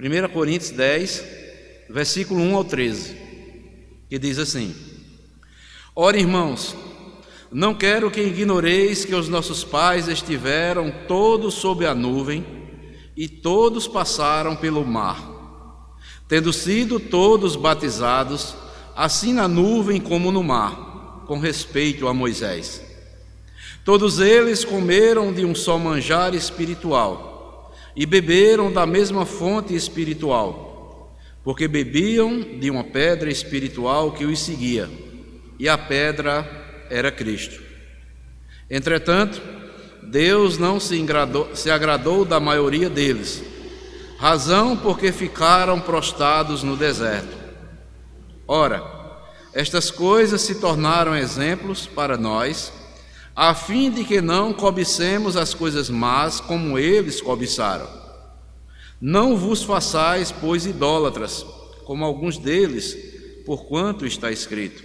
1 Coríntios 10, versículo 1 ao 13, que diz assim: Ora, irmãos, não quero que ignoreis que os nossos pais estiveram todos sob a nuvem e todos passaram pelo mar, tendo sido todos batizados, assim na nuvem como no mar, com respeito a Moisés. Todos eles comeram de um só manjar espiritual e beberam da mesma fonte espiritual, porque bebiam de uma pedra espiritual que os seguia, e a pedra era Cristo. Entretanto, Deus não se agradou da maioria deles, razão porque ficaram prostrados no deserto. Ora, estas coisas se tornaram exemplos para nós, a fim de que não cobicemos as coisas más como eles cobiçaram. Não vos façais, pois, idólatras, como alguns deles, porquanto está escrito: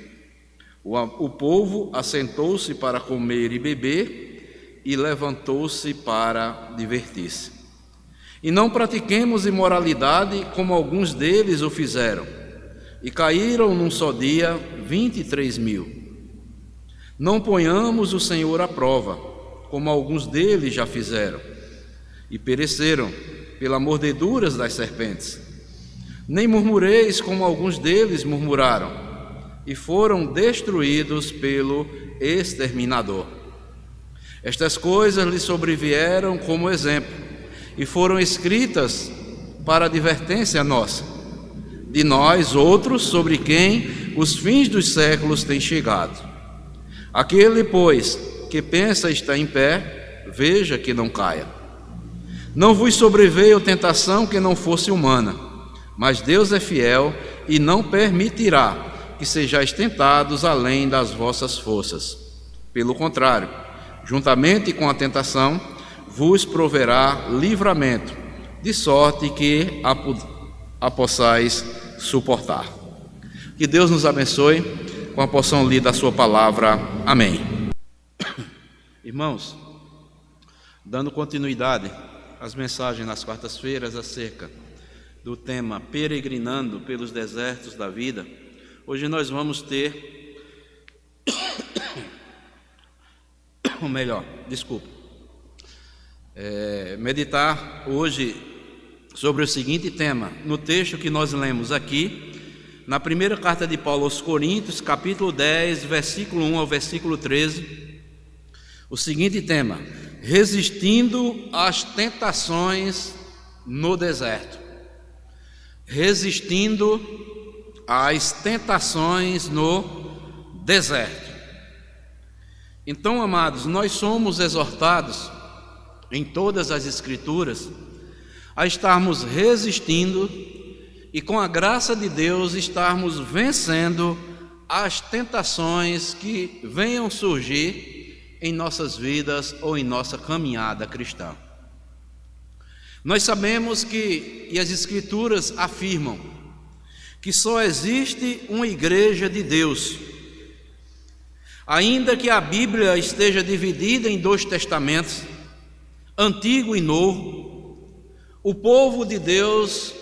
o povo assentou-se para comer e beber e levantou-se para divertir-se. E não pratiquemos imoralidade como alguns deles o fizeram, e caíram num só dia 23.000. Não ponhamos o Senhor à prova, como alguns deles já fizeram, e pereceram pelas mordeduras das serpentes. Nem murmureis como alguns deles murmuraram, e foram destruídos pelo exterminador. Estas coisas lhes sobrevieram como exemplo, e foram escritas para advertência nossa, de nós outros, sobre quem os fins dos séculos têm chegado. Aquele, pois, que pensa estar em pé, veja que não caia. Não vos sobreveio tentação que não fosse humana, mas Deus é fiel e não permitirá que sejais tentados além das vossas forças. Pelo contrário, juntamente com a tentação, vos proverá livramento, de sorte que a possais suportar. Que Deus nos abençoe com a porção lida da sua palavra. Amém. Irmãos, dando continuidade às mensagens nas quartas-feiras acerca do tema peregrinando pelos desertos da vida, hoje nós vamos ter, meditar hoje sobre o seguinte tema, no texto que nós lemos aqui, na primeira carta de Paulo aos Coríntios, capítulo 10, versículo 1 ao versículo 13, o seguinte tema: resistindo às tentações no deserto. Resistindo às tentações no deserto. Então, amados, nós somos exortados em todas as Escrituras a estarmos resistindo e, com a graça de Deus, estarmos vencendo as tentações que venham surgir em nossas vidas ou em nossa caminhada cristã. Nós sabemos que, e as Escrituras afirmam, que só existe uma igreja de Deus. Ainda que a Bíblia esteja dividida em 2 testamentos, Antigo e Novo, o povo de Deus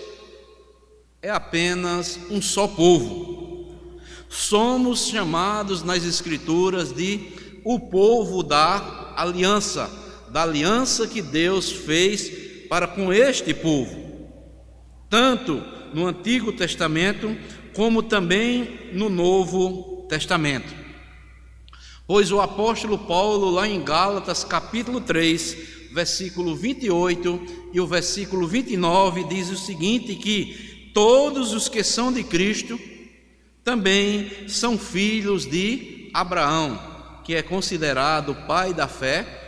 é apenas um só povo. Somos chamados nas Escrituras de o povo da aliança que Deus fez para com este povo, tanto no Antigo Testamento como também no Novo Testamento. Pois o apóstolo Paulo, lá em Gálatas capítulo 3, versículo 28 e o versículo 29, diz o seguinte, que todos os que são de Cristo também são filhos de Abraão, que é considerado pai da fé,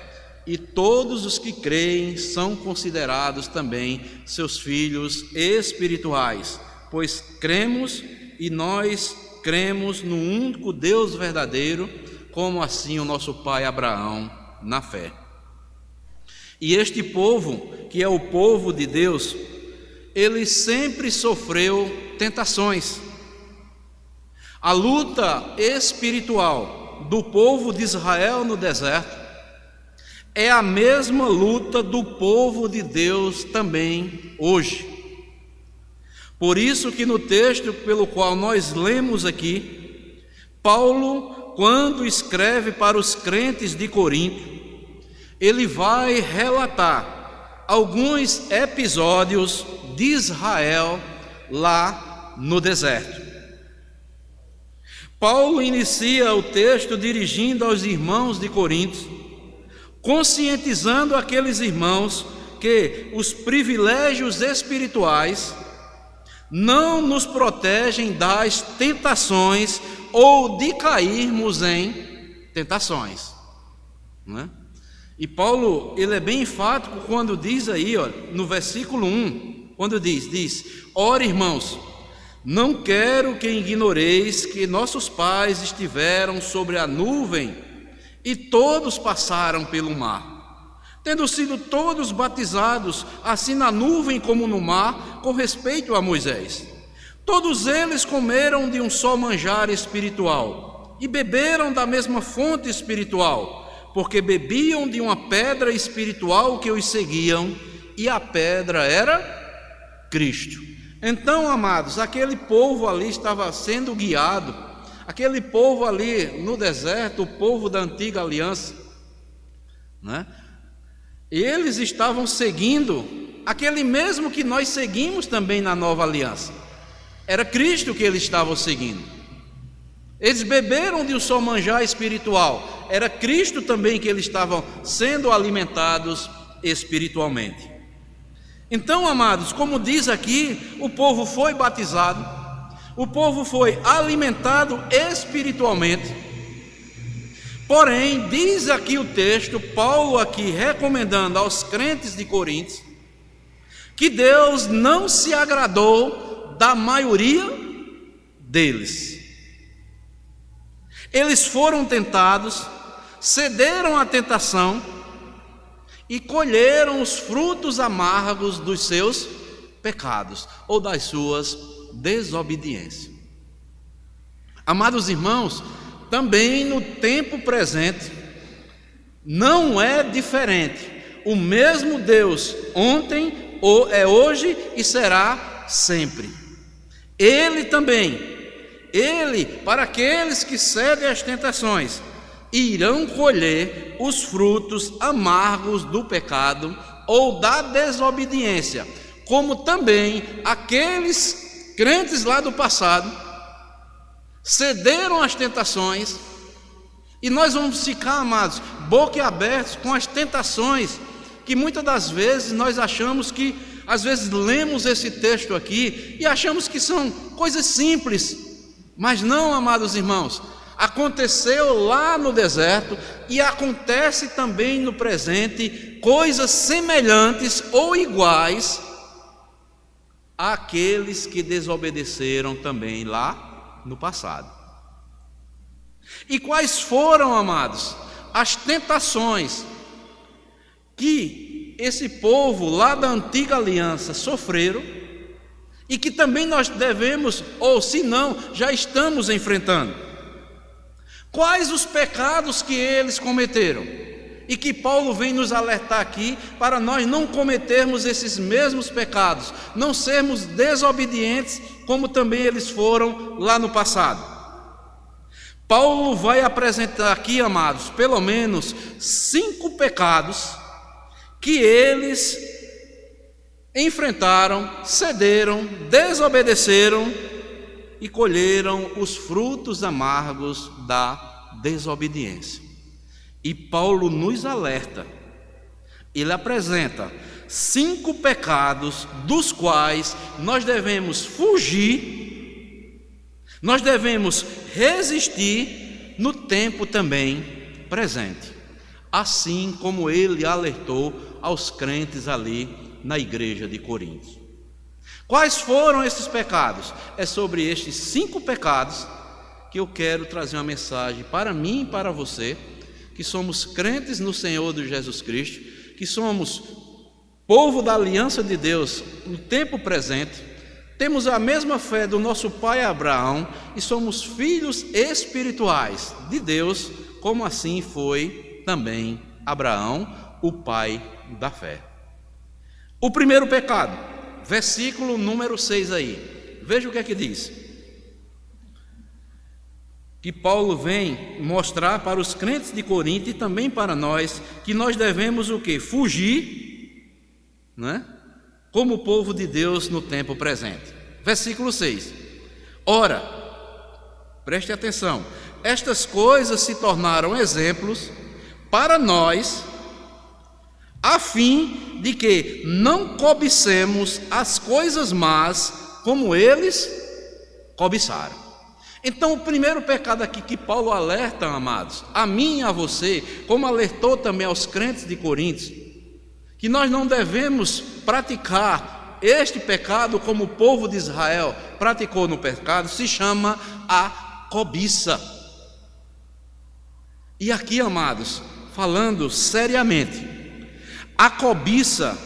e todos os que creem são considerados também seus filhos espirituais, pois cremos e nós cremos no único Deus verdadeiro, como assim o nosso pai Abraão na fé. E este povo, que é o povo de Deus, ele sempre sofreu tentações. A luta espiritual do povo de Israel no deserto é a mesma luta do povo de Deus também hoje. Por isso que no texto pelo qual nós lemos aqui, Paulo, quando escreve para os crentes de Corinto, ele vai relatar alguns episódios de Israel lá no deserto. Paulo inicia o texto dirigindo aos irmãos de Corinto, conscientizando aqueles irmãos que os privilégios espirituais não nos protegem das tentações ou de cairmos em tentações, não é? E Paulo, ele é bem enfático quando diz aí, ó, no versículo 1, quando diz: ora, irmãos, não quero que ignoreis que nossos pais estiveram sobre a nuvem e todos passaram pelo mar, tendo sido todos batizados, assim na nuvem como no mar, com respeito a Moisés. Todos eles comeram de um só manjar espiritual e beberam da mesma fonte espiritual, porque bebiam de uma pedra espiritual que os seguiam, e a pedra era Cristo. Então, amados, aquele povo ali estava sendo guiado, aquele povo ali no deserto, o povo da antiga aliança, né? Eles estavam seguindo aquele mesmo que nós seguimos também na nova aliança. Era Cristo que eles estavam seguindo. Eles beberam de um só manjar espiritual. Era Cristo também que eles estavam sendo alimentados espiritualmente. Então, amados, como diz aqui, o povo foi batizado, o povo foi alimentado espiritualmente. Porém, diz aqui o texto, Paulo aqui recomendando aos crentes de Corinto, que Deus não se agradou da maioria deles. Eles foram tentados, cederam à tentação e colheram os frutos amargos dos seus pecados ou das suas desobediências. Amados irmãos, também no tempo presente não é diferente. O mesmo Deus ontem, é hoje e será sempre. Ele também, para aqueles que cedem às tentações, irão colher os frutos amargos do pecado ou da desobediência, como também aqueles crentes lá do passado cederam às tentações, e nós vamos ficar, amados, boquiabertos com as tentações, que muitas das vezes nós achamos que, às vezes lemos esse texto aqui e achamos que são coisas simples, mas não, amados irmãos, aconteceu lá no deserto e acontece também no presente coisas semelhantes ou iguais àqueles que desobedeceram também lá no passado. E quais foram, amados, as tentações que esse povo lá da antiga aliança sofreram e que também nós devemos, ou se não, já estamos enfrentando? Quais os pecados que eles cometeram? E que Paulo vem nos alertar aqui para nós não cometermos esses mesmos pecados, não sermos desobedientes como também eles foram lá no passado. Paulo vai apresentar aqui, amados, pelo menos 5 pecados que eles enfrentaram, cederam, desobedeceram e colheram os frutos amargos da desobediência. E Paulo nos alerta, ele apresenta 5 pecados dos quais nós devemos fugir, nós devemos resistir no tempo também presente, assim como ele alertou aos crentes ali na igreja de Corinto. Quais foram esses pecados? É sobre estes 5 pecados que eu quero trazer uma mensagem para mim e para você, que somos crentes no Senhor Jesus Cristo, que somos povo da aliança de Deus no tempo presente, temos a mesma fé do nosso pai Abraão e somos filhos espirituais de Deus, como assim foi também Abraão, o pai da fé. O primeiro pecado, versículo número 6 aí. Veja o que é que diz. Que Paulo vem mostrar para os crentes de Corinto e também para nós, que nós devemos o quê? Fugir, né? Como o povo de Deus no tempo presente. Versículo 6. Ora, preste atenção, estas coisas se tornaram exemplos para nós, a fim de que não cobicemos as coisas más como eles cobiçaram. Então, o primeiro pecado aqui que Paulo alerta, amados, a mim e a você, como alertou também aos crentes de Corinto, que nós não devemos praticar este pecado como o povo de Israel praticou no pecado, se chama a cobiça. E aqui, amados, falando seriamente, a cobiça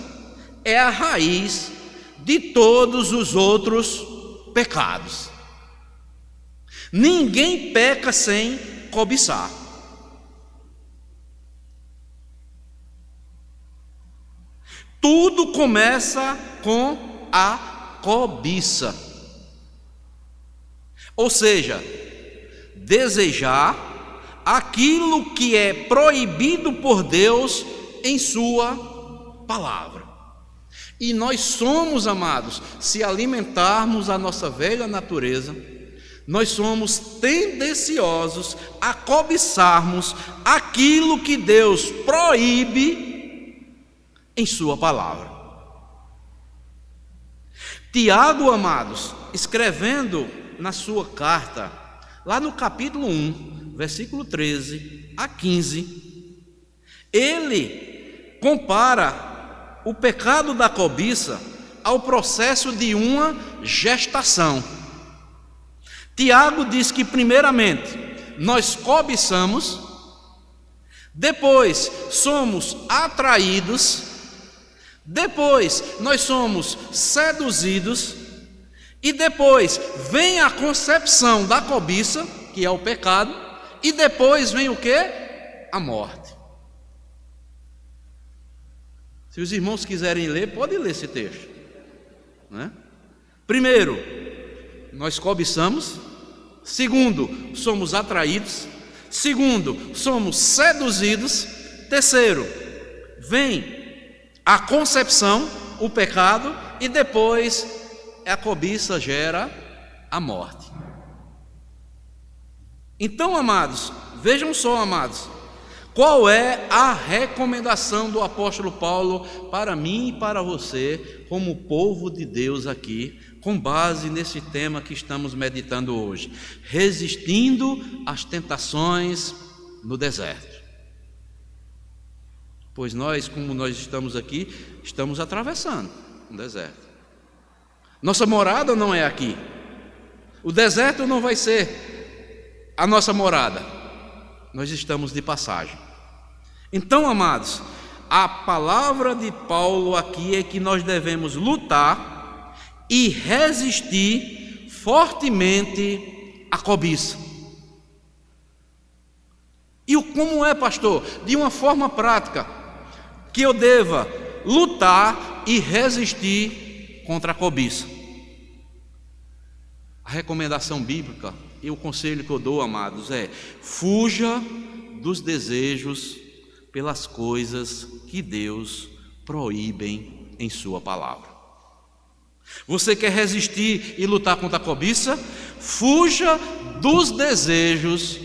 é a raiz de todos os outros pecados. Ninguém peca sem cobiçar. Tudo começa com a cobiça. Ou seja, desejar aquilo que é proibido por Deus em sua palavra. E nós somos, amados, se alimentarmos a nossa velha natureza, nós somos tendenciosos a cobiçarmos aquilo que Deus proíbe em sua palavra. Tiago, amados, escrevendo na sua carta, lá no capítulo 1, versículo 13 a 15, ele compara o pecado da cobiça ao processo de uma gestação. Tiago diz que primeiramente nós cobiçamos, depois somos atraídos, depois nós somos seduzidos e depois vem a concepção da cobiça, que é o pecado, e depois vem o quê? A morte. Se os irmãos quiserem ler, podem ler esse texto, né? Primeiro, nós cobiçamos. Segundo, somos atraídos. Segundo, somos seduzidos. Terceiro, vem a concepção, o pecado, e depois a cobiça gera a morte. Então, amados, vejam só, amados, qual é a recomendação do apóstolo Paulo para mim e para você, como povo de Deus aqui, com base nesse tema que estamos meditando hoje: resistindo às tentações no deserto. Pois nós, como nós estamos aqui, estamos atravessando um deserto. Nossa morada não é aqui. O deserto não vai ser a nossa morada. Nós estamos de passagem. Então, amados, a palavra de Paulo aqui é que nós devemos lutar e resistir fortemente à cobiça. E como é, pastor? De uma forma prática, que eu deva lutar e resistir contra a cobiça. A recomendação bíblica e o conselho que eu dou, amados, é: fuja dos desejos pelas coisas que Deus proíbe em sua palavra. Você quer resistir e lutar contra a cobiça? Fuja dos desejos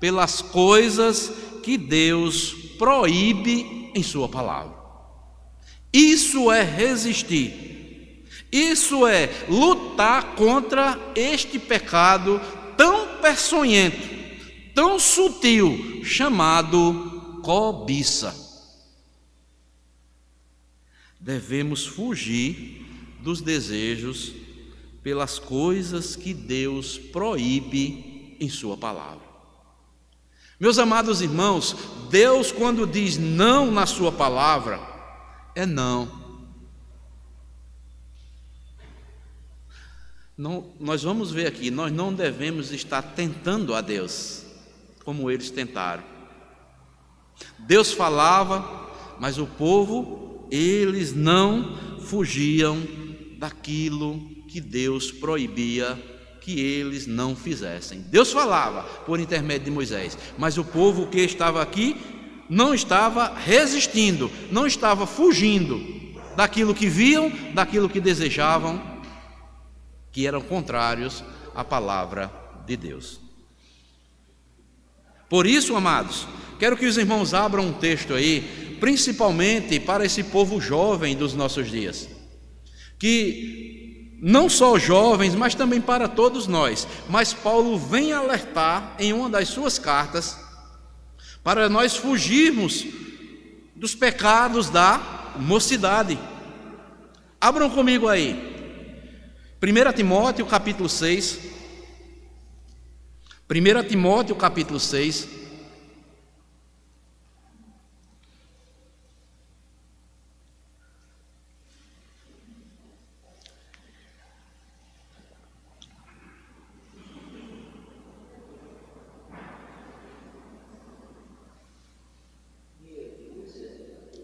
pelas coisas que Deus proíbe em sua palavra. Isso é resistir. Isso é lutar contra este pecado tão peçonhento, tão sutil, chamado cobiça. Devemos fugir dos desejos pelas coisas que Deus proíbe em sua palavra. Meus amados irmãos, Deus, quando diz não na sua palavra, é não. Não, nós vamos ver aqui, nós não devemos estar tentando a Deus, como eles tentaram. Deus falava, mas o povo, eles não fugiam daquilo que Deus proibia que eles não fizessem. Deus falava por intermédio de Moisés, mas o povo que estava aqui não estava resistindo, não estava fugindo daquilo que viam, daquilo que desejavam, que eram contrários à palavra de Deus. Por isso, amados, quero que os irmãos abram um texto aí, principalmente para esse povo jovem dos nossos dias, que não só jovens, mas também para todos nós, mas Paulo vem alertar em uma das suas cartas para nós fugirmos dos pecados da mocidade. Abram comigo aí, 1 Timóteo capítulo 6, 1 Timóteo capítulo 6,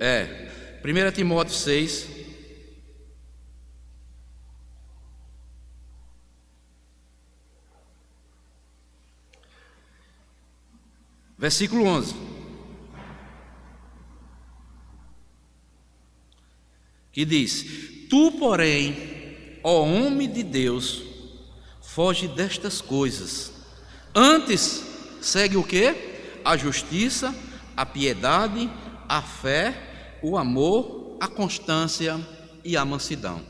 É, 1 Timóteo 6, versículo 11, que diz: Tu, porém, ó homem de Deus, foge destas coisas, antes segue o quê? A justiça, a piedade, a fé, o amor, a constância e a mansidão.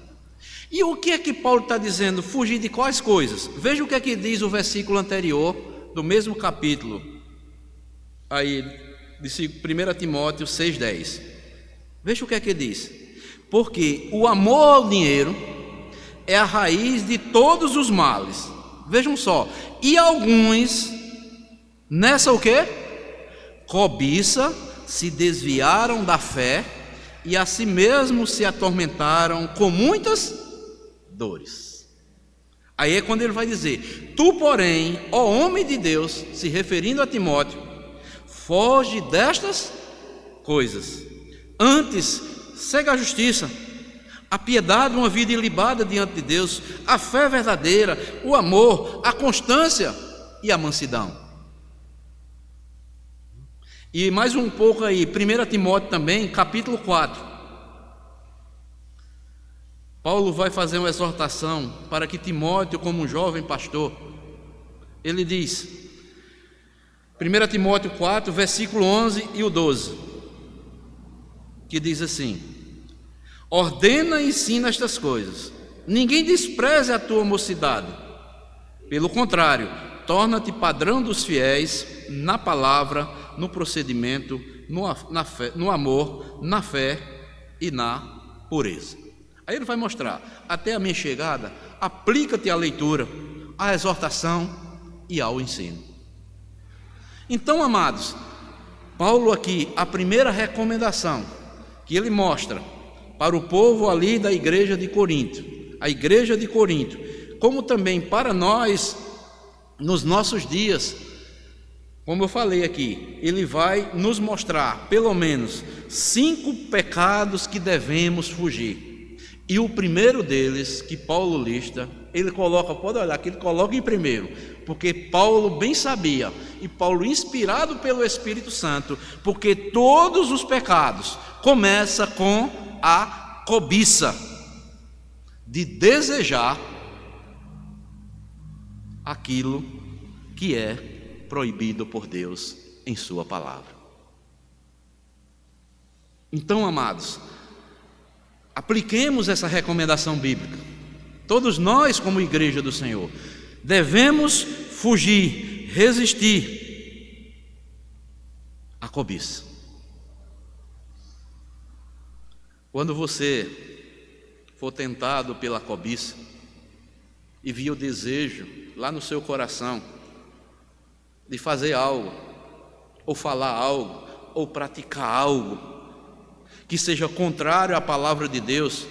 E o que é que Paulo está dizendo? Fugir de quais coisas? Veja o que é que diz o versículo anterior do mesmo capítulo aí de 1 Timóteo 6,10. Veja o que é que diz: porque o amor ao dinheiro é a raiz de todos os males. Vejam só, e alguns nessa o quê? Cobiça, se desviaram da fé e a si mesmos se atormentaram com muitas dores. Aí é quando ele vai dizer: tu, porém, ó homem de Deus, se referindo a Timóteo, foge destas coisas, antes segue a justiça, a piedade, uma vida ilibada diante de Deus, a fé verdadeira, o amor, a constância e a mansidão. E mais um pouco aí, 1 Timóteo também, capítulo 4. Paulo vai fazer uma exortação para que Timóteo, como um jovem pastor, ele diz, 1 Timóteo 4, versículo 11 e o 12, que diz assim: ordena e ensina estas coisas, ninguém despreze a tua mocidade, pelo contrário, torna-te padrão dos fiéis na palavra, no procedimento, na fé, no amor, na fé e na pureza. Aí ele vai mostrar: até a minha chegada, aplica-te à leitura, à exortação e ao ensino. Então, amados, Paulo aqui, a primeira recomendação que ele mostra para o povo ali da igreja de Corinto, a igreja de Corinto, como também para nós nos nossos dias, como eu falei aqui, ele vai nos mostrar pelo menos 5 pecados que devemos fugir. E o primeiro deles, que Paulo lista, ele coloca, pode olhar que ele coloca em primeiro, porque Paulo bem sabia, e Paulo inspirado pelo Espírito Santo, porque todos os pecados começam com a cobiça, de desejar aquilo que é proibido por Deus em sua palavra. Então, amados, apliquemos essa recomendação bíblica. Todos nós, como igreja do Senhor, devemos fugir, resistir à cobiça. Quando você for tentado pela cobiça e vir o desejo lá no seu coração de fazer algo, ou falar algo, ou praticar algo que seja contrário à palavra de Deus,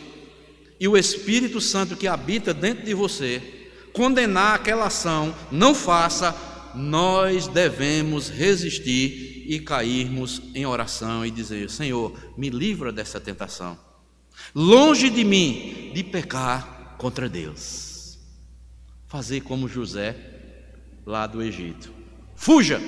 e o Espírito Santo que habita dentro de você condenar aquela ação, não faça, nós devemos resistir e cairmos em oração e dizer: Senhor, me livra dessa tentação. longe de mim de pecar contra Deus. Fazer como José lá do Egito. Fuja!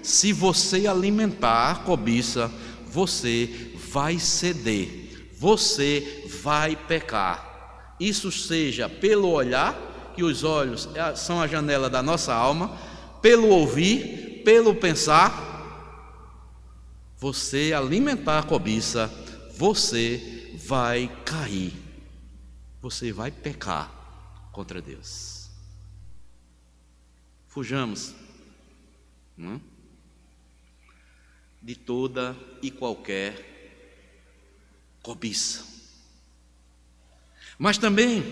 Se você alimentar a cobiça, você vai ceder, você vai pecar. Isso seja pelo olhar, que os olhos são a janela da nossa alma, pelo ouvir, pelo pensar. Você alimentar a cobiça, você vai cair, você vai pecar contra Deus. Fujamos de toda e qualquer cobiça. Mas também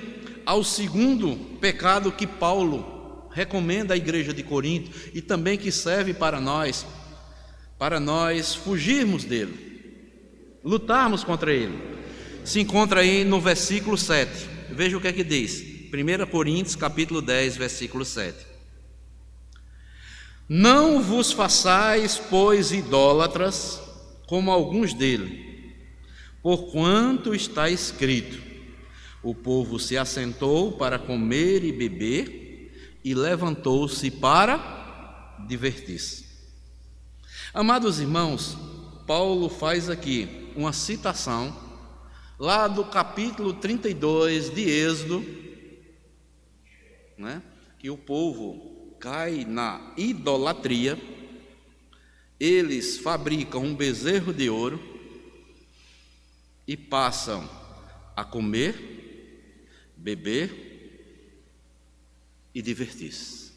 há o segundo pecado que Paulo recomenda à igreja de Corinto e também que serve para nós fugirmos dele, lutarmos contra ele. Se encontra aí no versículo 7. Veja o que é que diz. 1 Coríntios capítulo 10, versículo 7. Não vos façais, pois, idólatras, como alguns dele, porquanto está escrito: o povo se assentou para comer e beber, e levantou-se para divertir-se. Amados irmãos, Paulo faz aqui uma citação lá do capítulo 32 de Êxodo, que o povo cai na idolatria. Eles fabricam um bezerro de ouro e passam a comer, beber e divertir-se.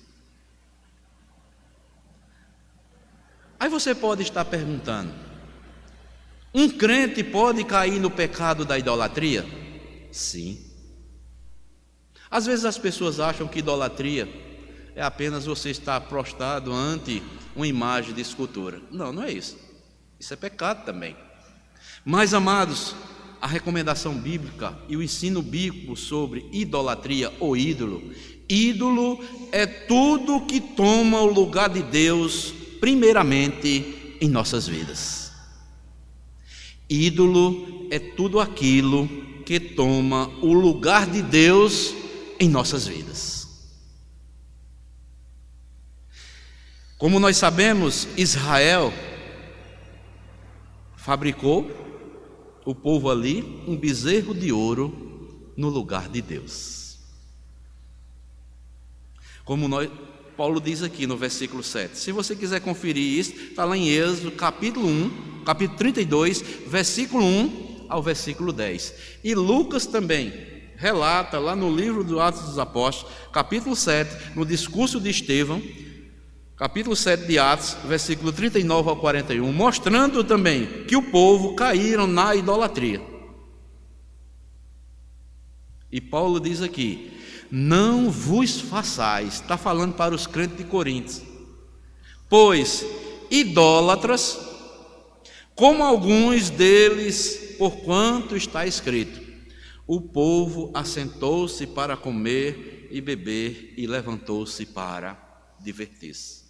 Aí você pode estar perguntando: um crente pode cair no pecado da idolatria? Sim. Às vezes as pessoas acham que idolatria é apenas você estar prostrado ante uma imagem de escultura. Não, não é isso. Isso é pecado também. Mas, amados, a recomendação bíblica e o ensino bíblico sobre idolatria ou ídolo é tudo que toma o lugar de Deus primeiramente em nossas vidas. Ídolo é tudo aquilo que toma o lugar de Deus em nossas vidas. Como nós sabemos, Israel fabricou, o povo ali, um bezerro de ouro no lugar de Deus. Como Paulo diz aqui no versículo 7. Se você quiser conferir isso, está lá em Êxodo, capítulo 1, capítulo 32, versículo 1 ao versículo 10. E Lucas também relata lá no livro dos Atos dos Apóstolos, capítulo 7, no discurso de Estevão, capítulo 7 de Atos, versículo 39 ao 41, mostrando também que o povo caíram na idolatria. E Paulo diz aqui: não vos façais, está falando para os crentes de Corinto, pois idólatras, como alguns deles, porquanto está escrito: o povo assentou-se para comer e beber e levantou-se para divertir-se.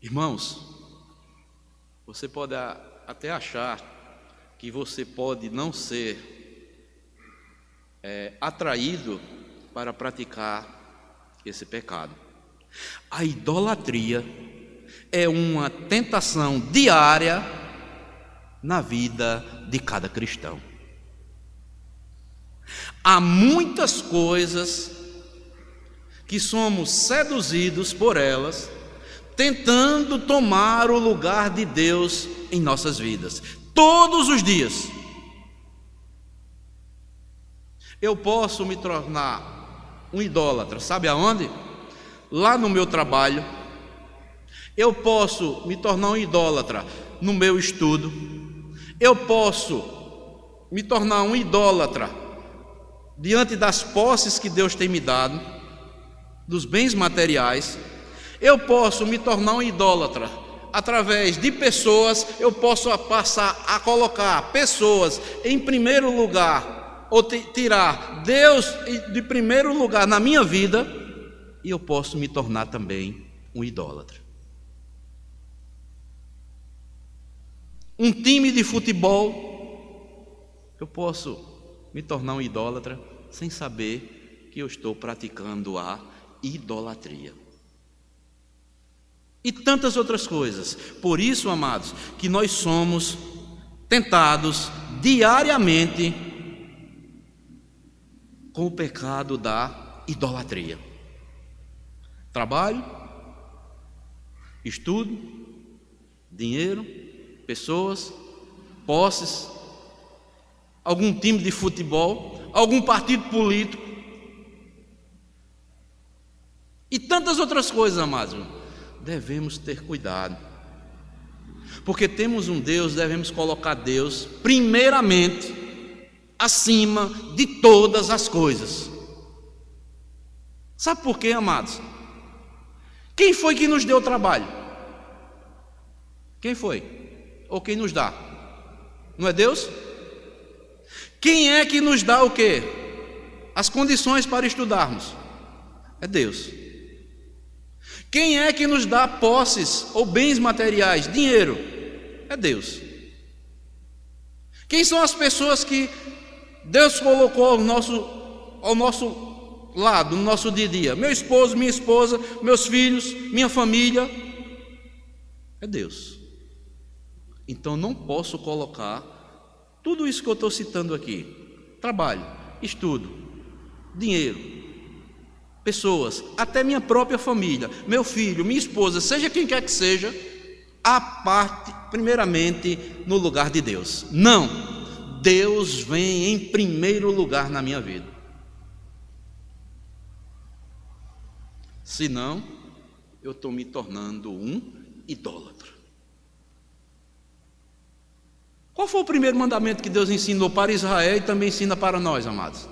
Irmãos, você pode até achar que você pode não ser atraído para praticar esse pecado. A idolatria é uma tentação diária na vida de cada cristão. Há muitas coisas que somos seduzidos por elas, tentando tomar o lugar de Deus em nossas vidas, todos os dias. Eu posso me tornar um idólatra, sabe aonde? Lá no meu trabalho. Eu posso me tornar um idólatra no meu estudo. Eu posso me tornar um idólatra diante das posses que Deus tem me dado, dos bens materiais. Eu posso me tornar um idólatra através de pessoas. Eu posso passar a colocar pessoas em primeiro lugar, ou tirar Deus de primeiro lugar na minha vida, e eu posso me tornar também um idólatra. um time de futebol, eu posso me tornar um idólatra sem saber que eu estou praticando a idolatria. E tantas outras coisas. Por isso, amados, que nós somos tentados diariamente com o pecado da idolatria. Trabalho, estudo, dinheiro, pessoas, posses, algum time de futebol, algum partido político e tantas outras coisas, amados. Devemos ter cuidado, porque temos um Deus, devemos colocar Deus primeiramente acima de todas as coisas. Sabe por quê, amados? Quem foi que nos deu trabalho? Quem foi? Ou quem nos dá? Não é Deus? Quem é que nos dá o quê? As condições para estudarmos? É Deus. Quem é que nos dá posses ou bens materiais, dinheiro? É Deus. Quem são as pessoas que Deus colocou ao nosso lado, no nosso dia a dia? Meu esposo, minha esposa, meus filhos, minha família. É Deus. Então não posso colocar tudo isso que eu estou citando aqui: trabalho, estudo, dinheiro, pessoas, até minha própria família, meu filho, minha esposa, seja quem quer que seja, a parte primeiramente no lugar de Deus. Não, Deus vem em primeiro lugar na minha vida. Senão, eu estou me tornando um idólatra. Qual foi o primeiro mandamento que Deus ensinou para Israel e também ensina para nós, amados?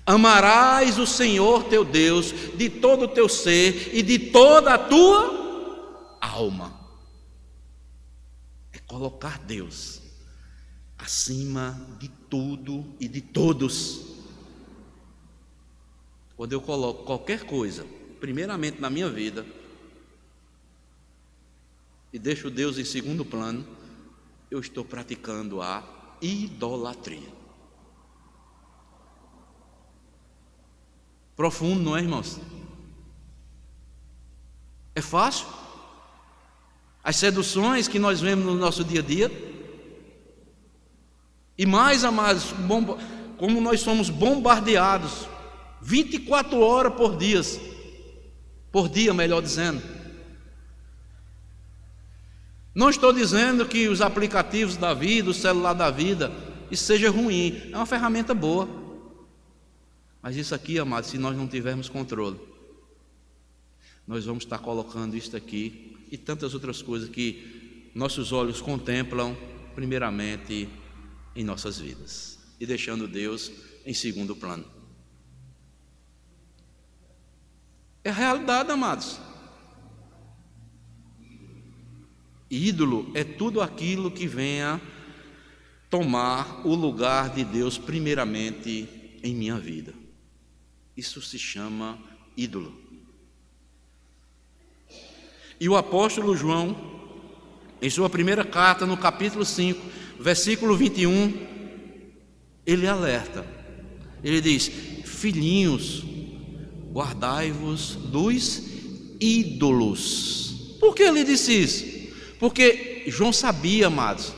Amarás o Senhor teu Deus de todo o teu ser e de toda a tua alma. É colocar Deus acima de tudo e de todos. Quando eu coloco qualquer coisa primeiramente na minha vida e deixo Deus em segundo plano, eu estou praticando a idolatria. Profundo, não é, irmãos? É fácil? As seduções que nós vemos no nosso dia a dia. E mais, amados, como nós somos bombardeados 24 horas por dia, melhor dizendo. Não estou dizendo que os aplicativos da vida, o celular da vida, isso seja ruim. É uma ferramenta boa. Mas isso aqui, amados, se nós não tivermos controle, nós vamos estar colocando isso aqui e tantas outras coisas que nossos olhos contemplam primeiramente em nossas vidas e deixando Deus em segundo plano. É a realidade, amados. Ídolo é tudo aquilo que venha tomar o lugar de Deus primeiramente em minha vida. Isso se chama ídolo. E o apóstolo João, em sua primeira carta, no capítulo 5, versículo 21, ele alerta. Ele diz: filhinhos, guardai-vos dos ídolos. Por que ele disse isso? Porque João sabia, amados,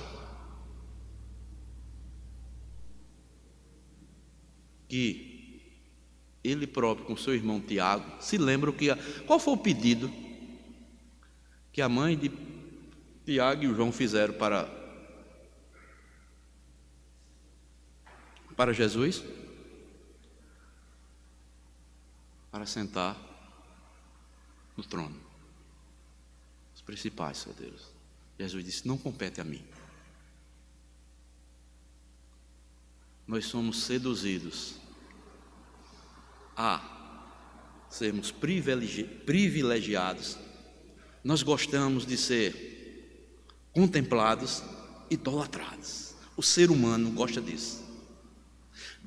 que ele próprio com seu irmão Tiago, se lembra qual foi o pedido que a mãe de Tiago e o João fizeram para Jesus? Para sentar no trono. Os principais, Senhor Deus. Jesus disse: não compete a mim. Nós somos seduzidos a sermos privilegiados. Nós gostamos de ser contemplados, idolatrados. O ser humano gosta disso.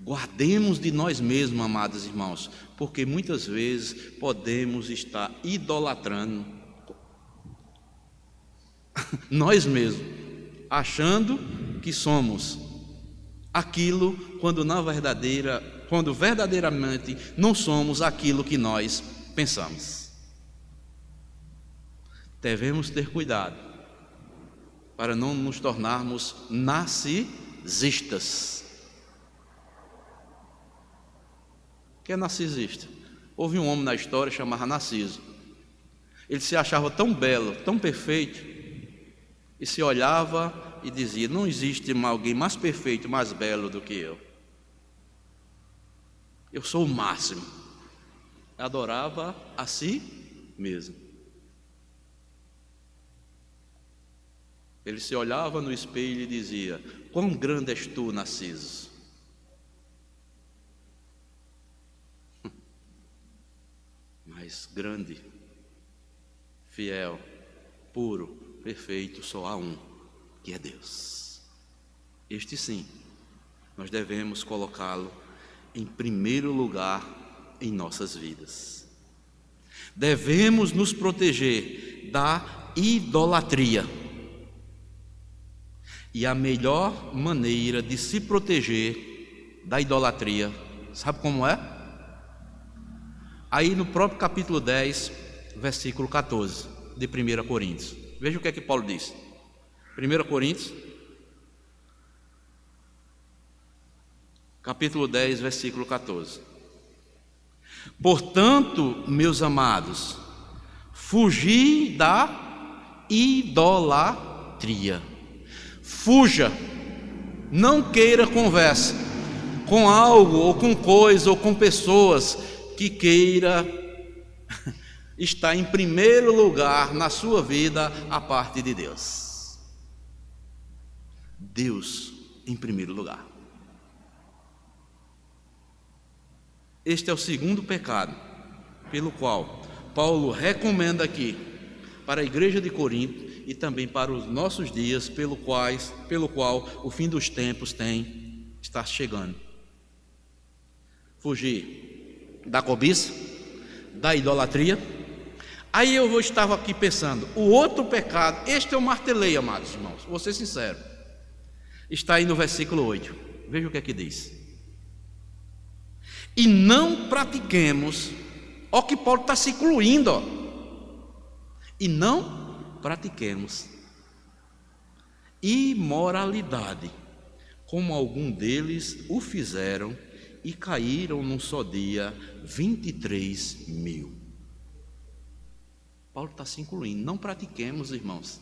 Guardemos de nós mesmos, amados irmãos, porque muitas vezes podemos estar idolatrando nós mesmos, achando que somos aquilo quando verdadeiramente não somos aquilo que nós pensamos. Devemos ter cuidado para não nos tornarmos narcisistas. O que é narcisista? Houve um homem na história chamado Narciso. Ele se achava tão belo, tão perfeito, e se olhava e dizia: não existe alguém mais perfeito, mais belo do que eu. Eu sou o máximo. Adorava a si mesmo. Ele se olhava no espelho e dizia: quão grande és tu, Narciso. Mas grande, fiel, puro, perfeito, só há um, que é Deus. Este sim, nós devemos colocá-lo em primeiro lugar em nossas vidas. Devemos nos proteger da idolatria. E a melhor maneira de se proteger da idolatria, sabe como é? Aí no próprio capítulo 10, versículo 14 de 1 Coríntios. Veja o que é que Paulo diz. 1 Coríntios, capítulo 10, versículo 14. Portanto, meus amados, fugi da idolatria. Fuja, não queira conversa com algo, ou com coisa, ou com pessoas que queira estar em primeiro lugar na sua vida a parte de Deus. Deus em primeiro lugar. Este é o segundo pecado pelo qual Paulo recomenda aqui para a igreja de Corinto e também para os nossos dias, pelo qual o fim dos tempos está chegando. Fugir da cobiça, da idolatria. Aí eu estava aqui pensando, o outro pecado, este eu martelei, amados irmãos, vou ser sincero, está aí no versículo 8, veja o que é que diz. E não pratiquemos, ó que Paulo está se incluindo, ó. E não pratiquemos imoralidade, como algum deles o fizeram e caíram num só dia 23.000. Paulo está se incluindo, não pratiquemos, irmãos,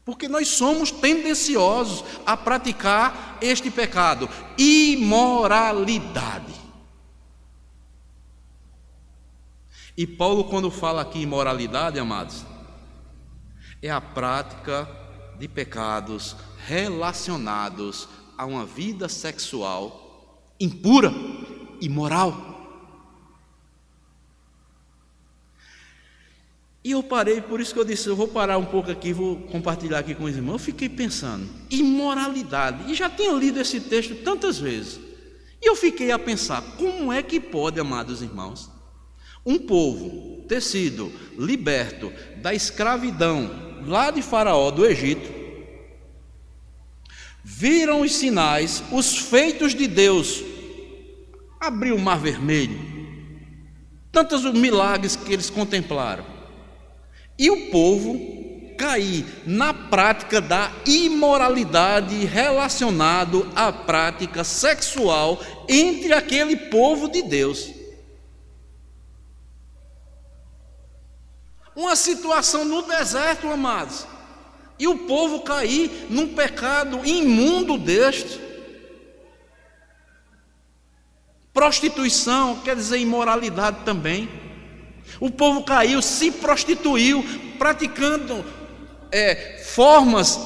porque nós somos tendenciosos a praticar este pecado, imoralidade. E Paulo, quando fala aqui imoralidade, amados, é a prática de pecados relacionados a uma vida sexual impura, imoral. E eu parei, por isso que eu disse, eu vou parar um pouco aqui, vou compartilhar aqui com os irmãos. Eu fiquei pensando, imoralidade, e já tinha lido esse texto tantas vezes, e eu fiquei a pensar, como é que pode, amados irmãos, um povo ter sido liberto da escravidão lá de Faraó, do Egito, viram os sinais, os feitos de Deus, abriu o mar vermelho, tantos milagres que eles contemplaram, e o povo cair na prática da imoralidade relacionado à prática sexual entre aquele povo de Deus. Uma situação no deserto, amados, e o povo cair num pecado imundo deste. Prostituição quer dizer imoralidade também. O povo caiu, se prostituiu, praticando formas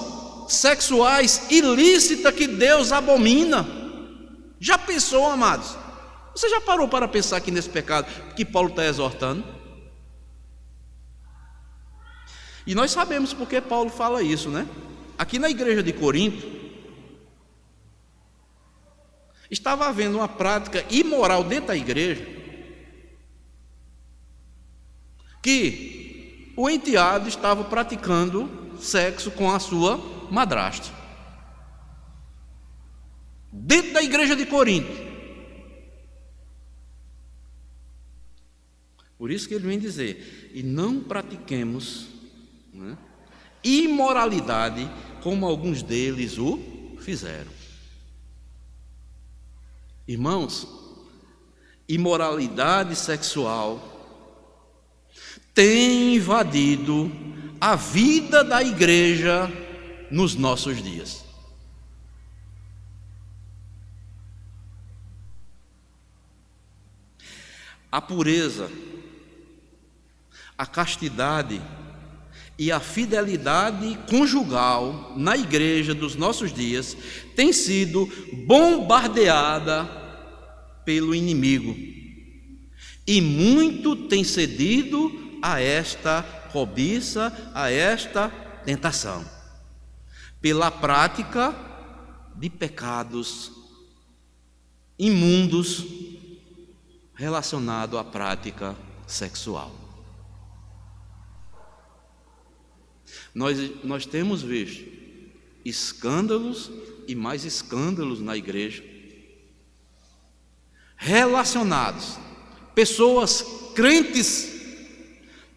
sexuais ilícitas que Deus abomina. Já pensou, amados? Você já parou para pensar aqui nesse pecado que Paulo está exortando? E nós sabemos porque Paulo fala isso, né? Aqui na igreja de Corinto, estava havendo uma prática imoral dentro da igreja, que o enteado estava praticando sexo com a sua madrasta. Dentro da igreja de Corinto. Por isso que ele vem dizer: e não pratiquemos, né, imoralidade como alguns deles o fizeram. Irmãos, imoralidade sexual tem invadido a vida da igreja nos nossos dias. A pureza, a castidade e a fidelidade conjugal na igreja dos nossos dias tem sido bombardeada pelo inimigo, e muito tem cedido a esta cobiça, a esta tentação, pela prática de pecados imundos relacionados à prática sexual. Nós temos visto escândalos e mais escândalos na igreja, relacionados, pessoas crentes.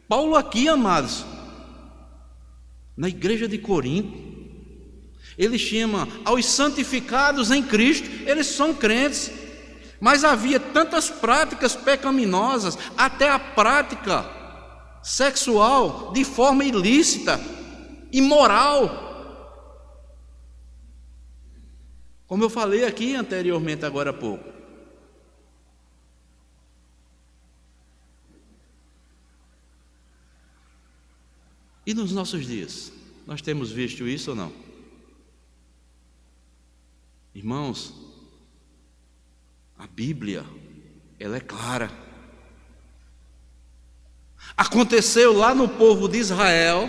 Paulo aqui, amados, na igreja de Corinto, ele chama aos santificados em Cristo, eles são crentes, mas havia tantas práticas pecaminosas, até a prática sexual de forma ilícita, imoral. Como eu falei aqui anteriormente, agora há pouco. E nos nossos dias, nós temos visto isso ou não? Irmãos, a Bíblia, ela é clara. Aconteceu lá no povo de Israel,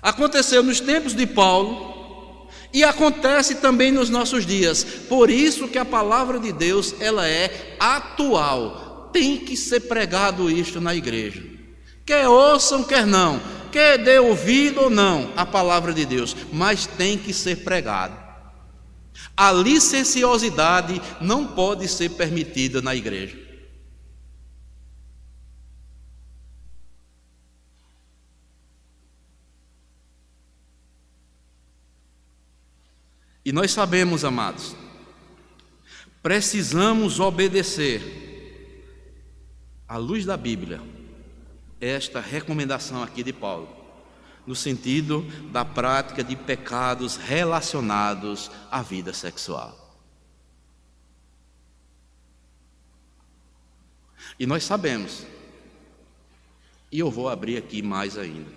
aconteceu nos tempos de Paulo e acontece também nos nossos dias. Por isso que a palavra de Deus, ela é atual. Tem que ser pregado isto na igreja. Quer ouçam, quer não, quer dê ouvido ou não a palavra de Deus, mas tem que ser pregado. A licenciosidade não pode ser permitida na igreja. E nós sabemos, amados, precisamos obedecer, à luz da Bíblia, esta recomendação aqui de Paulo, no sentido da prática de pecados relacionados à vida sexual. E nós sabemos, e eu vou abrir aqui mais ainda,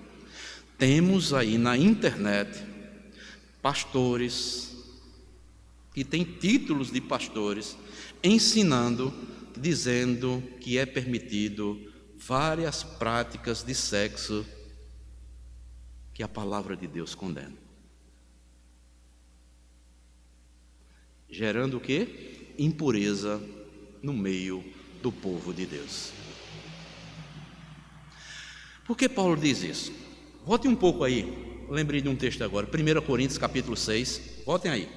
temos aí na internet pastores que têm títulos de pastores ensinando, dizendo que é permitido várias práticas de sexo que a palavra de Deus condena. Gerando o quê? Impureza no meio do povo de Deus. Por que Paulo diz isso? Volte um pouco aí, lembrei de um texto agora, 1 Coríntios capítulo 6, voltem aí.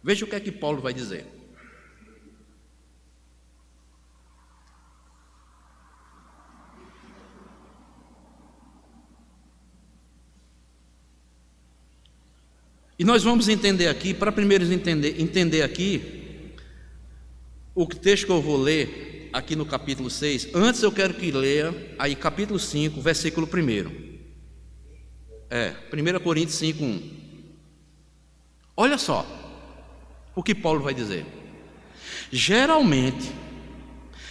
Veja o que é que Paulo vai dizer. E nós vamos entender aqui, para primeiro entender aqui, o texto que eu vou ler aqui no capítulo 6, antes eu quero que leia aí capítulo 5, versículo 1. 1 Coríntios 5, 1. Olha só o que Paulo vai dizer. Geralmente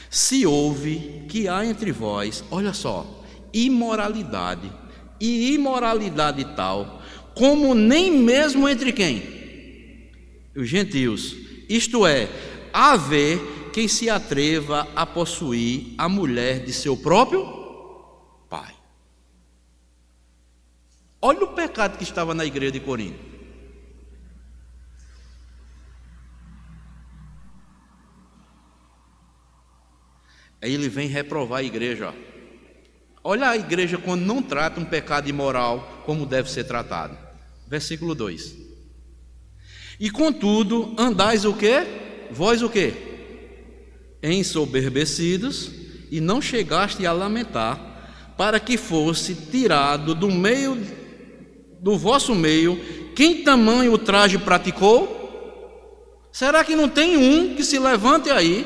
se ouve que há entre vós, olha só, imoralidade, e imoralidade tal, como nem mesmo entre quem? Os gentios, isto é, haver quem se atreva a possuir a mulher de seu próprio pai. Olha o pecado que estava na igreja de Corinto. Aí ele vem reprovar a igreja, ó. Olha a igreja quando não trata um pecado imoral como deve ser tratado. Versículo 2. E contudo, andais o quê? Vós o quê? Ensoberbecidos, e não chegaste a lamentar, para que fosse tirado do vosso meio, quem tamanho ultraje praticou? Será que não tem um que se levante aí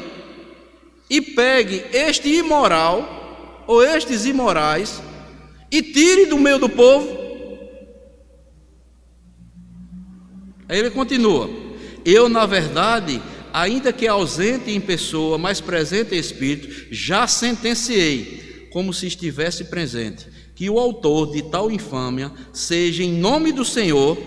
e pegue este imoral, ou estes imorais, e tire do meio do povo? Aí ele continua: eu, na verdade, ainda que ausente em pessoa, mas presente em espírito, já sentenciei, como se estivesse presente, que o autor de tal infâmia seja, em nome do Senhor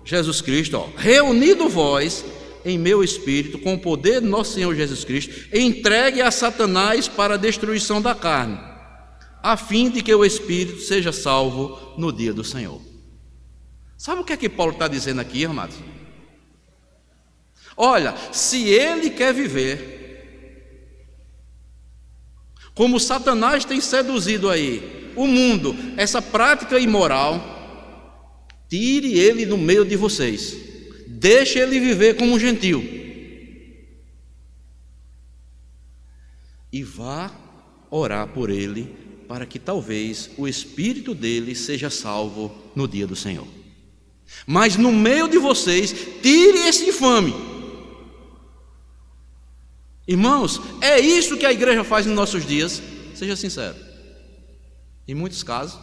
Jesus Cristo, reunido vós em meu espírito, com o poder do nosso Senhor Jesus Cristo, entregue a Satanás para a destruição da carne, a fim de que o espírito seja salvo no dia do Senhor. Sabe o que é que Paulo está dizendo aqui, amados? Olha, se ele quer viver como Satanás tem seduzido aí o mundo, essa prática imoral, tire ele no meio de vocês, deixe ele viver como um gentil e vá orar por ele, para que talvez o espírito dele seja salvo no dia do Senhor. Mas no meio de vocês, tire esse infame. Irmãos, é isso que a igreja faz nos nossos dias. Seja sincero, em muitos casos,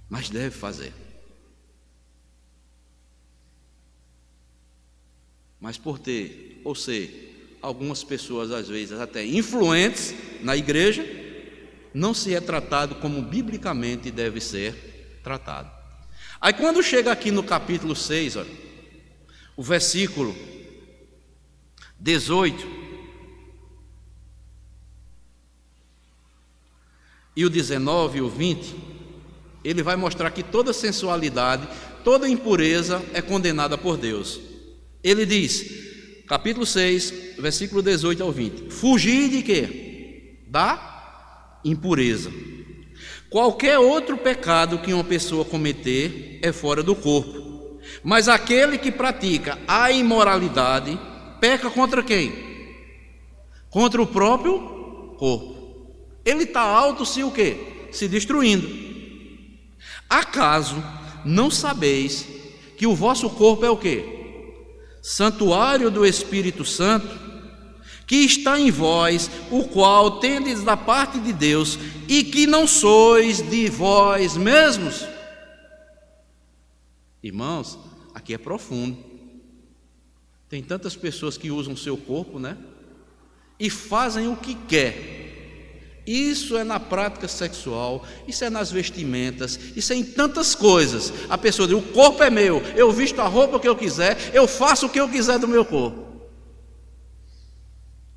mas deve fazer. Mas por ter ou ser algumas pessoas às vezes até influentes na igreja, não se é tratado como biblicamente deve ser tratado. Aí quando chega aqui no capítulo 6, olha, o versículo 18 e o 19 e o 20, ele vai mostrar que toda sensualidade, toda impureza é condenada por Deus. Ele diz, capítulo 6, versículo 18 ao 20: fugir de quê? Da impureza. Qualquer outro pecado que uma pessoa cometer é fora do corpo, mas aquele que pratica a imoralidade peca contra quem? Contra o próprio corpo. Ele está se o quê? Se destruindo. Acaso não sabeis que o vosso corpo é o quê? Santuário do Espírito Santo, que está em vós, o qual tendes da parte de Deus, e que não sois de vós mesmos. Irmãos, aqui é profundo. Tem tantas pessoas que usam o seu corpo, né? E fazem o que quer. Isso é na prática sexual, isso é nas vestimentas, isso é em tantas coisas. A pessoa diz, o corpo é meu, eu visto a roupa que eu quiser, eu faço o que eu quiser do meu corpo.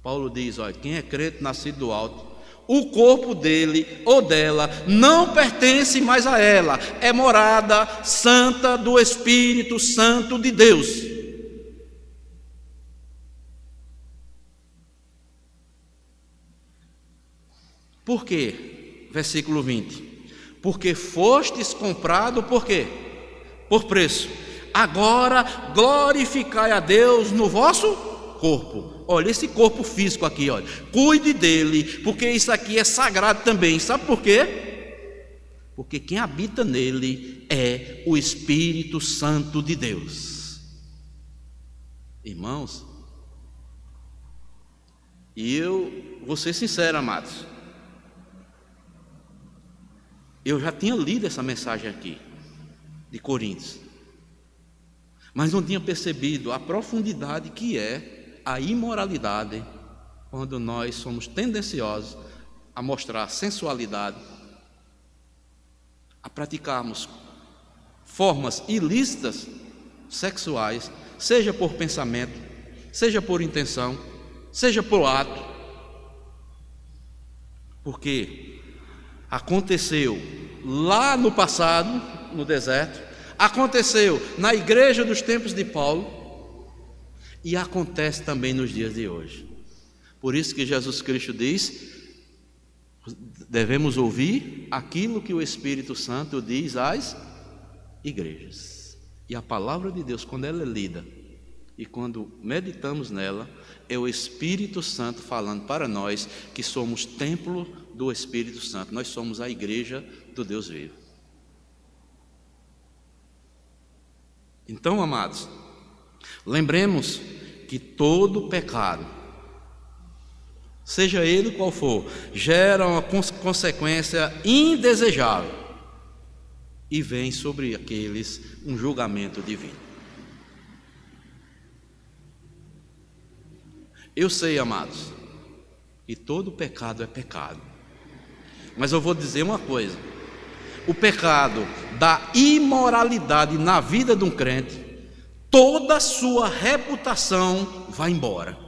Paulo diz, olha, quem é crente nascido do alto, o corpo dele ou dela não pertence mais a ela, é morada santa do Espírito Santo de Deus. Por quê? Versículo 20: porque fostes comprado por quê? Por preço. Agora glorificai a Deus no vosso corpo. Olha, esse corpo físico aqui, olha, cuide dele, porque isso aqui é sagrado também. Sabe por quê? Porque quem habita nele é o Espírito Santo de Deus. Irmãos, e eu vou ser sincero, amados, eu já tinha lido essa mensagem aqui de Coríntios, mas não tinha percebido a profundidade que é a imoralidade, quando nós somos tendenciosos a mostrar sensualidade, a praticarmos formas ilícitas sexuais, seja por pensamento, seja por intenção, seja por ato, porque aconteceu lá no passado, no deserto, aconteceu na igreja dos tempos de Paulo, e acontece também nos dias de hoje. Por isso que Jesus Cristo diz devemos ouvir aquilo que o Espírito Santo diz às igrejas. E a palavra de Deus, quando ela é lida e quando meditamos nela, é o Espírito Santo falando para nós que somos templo do Espírito Santo. Nós somos a igreja do Deus vivo. Então, amados, lembremos que todo pecado, seja ele qual for, gera uma consequência indesejável e vem sobre aqueles um julgamento divino. Eu sei, amados, que todo pecado é pecado, mas eu vou dizer uma coisa: o pecado da imoralidade na vida de um crente, toda a sua reputação vai embora.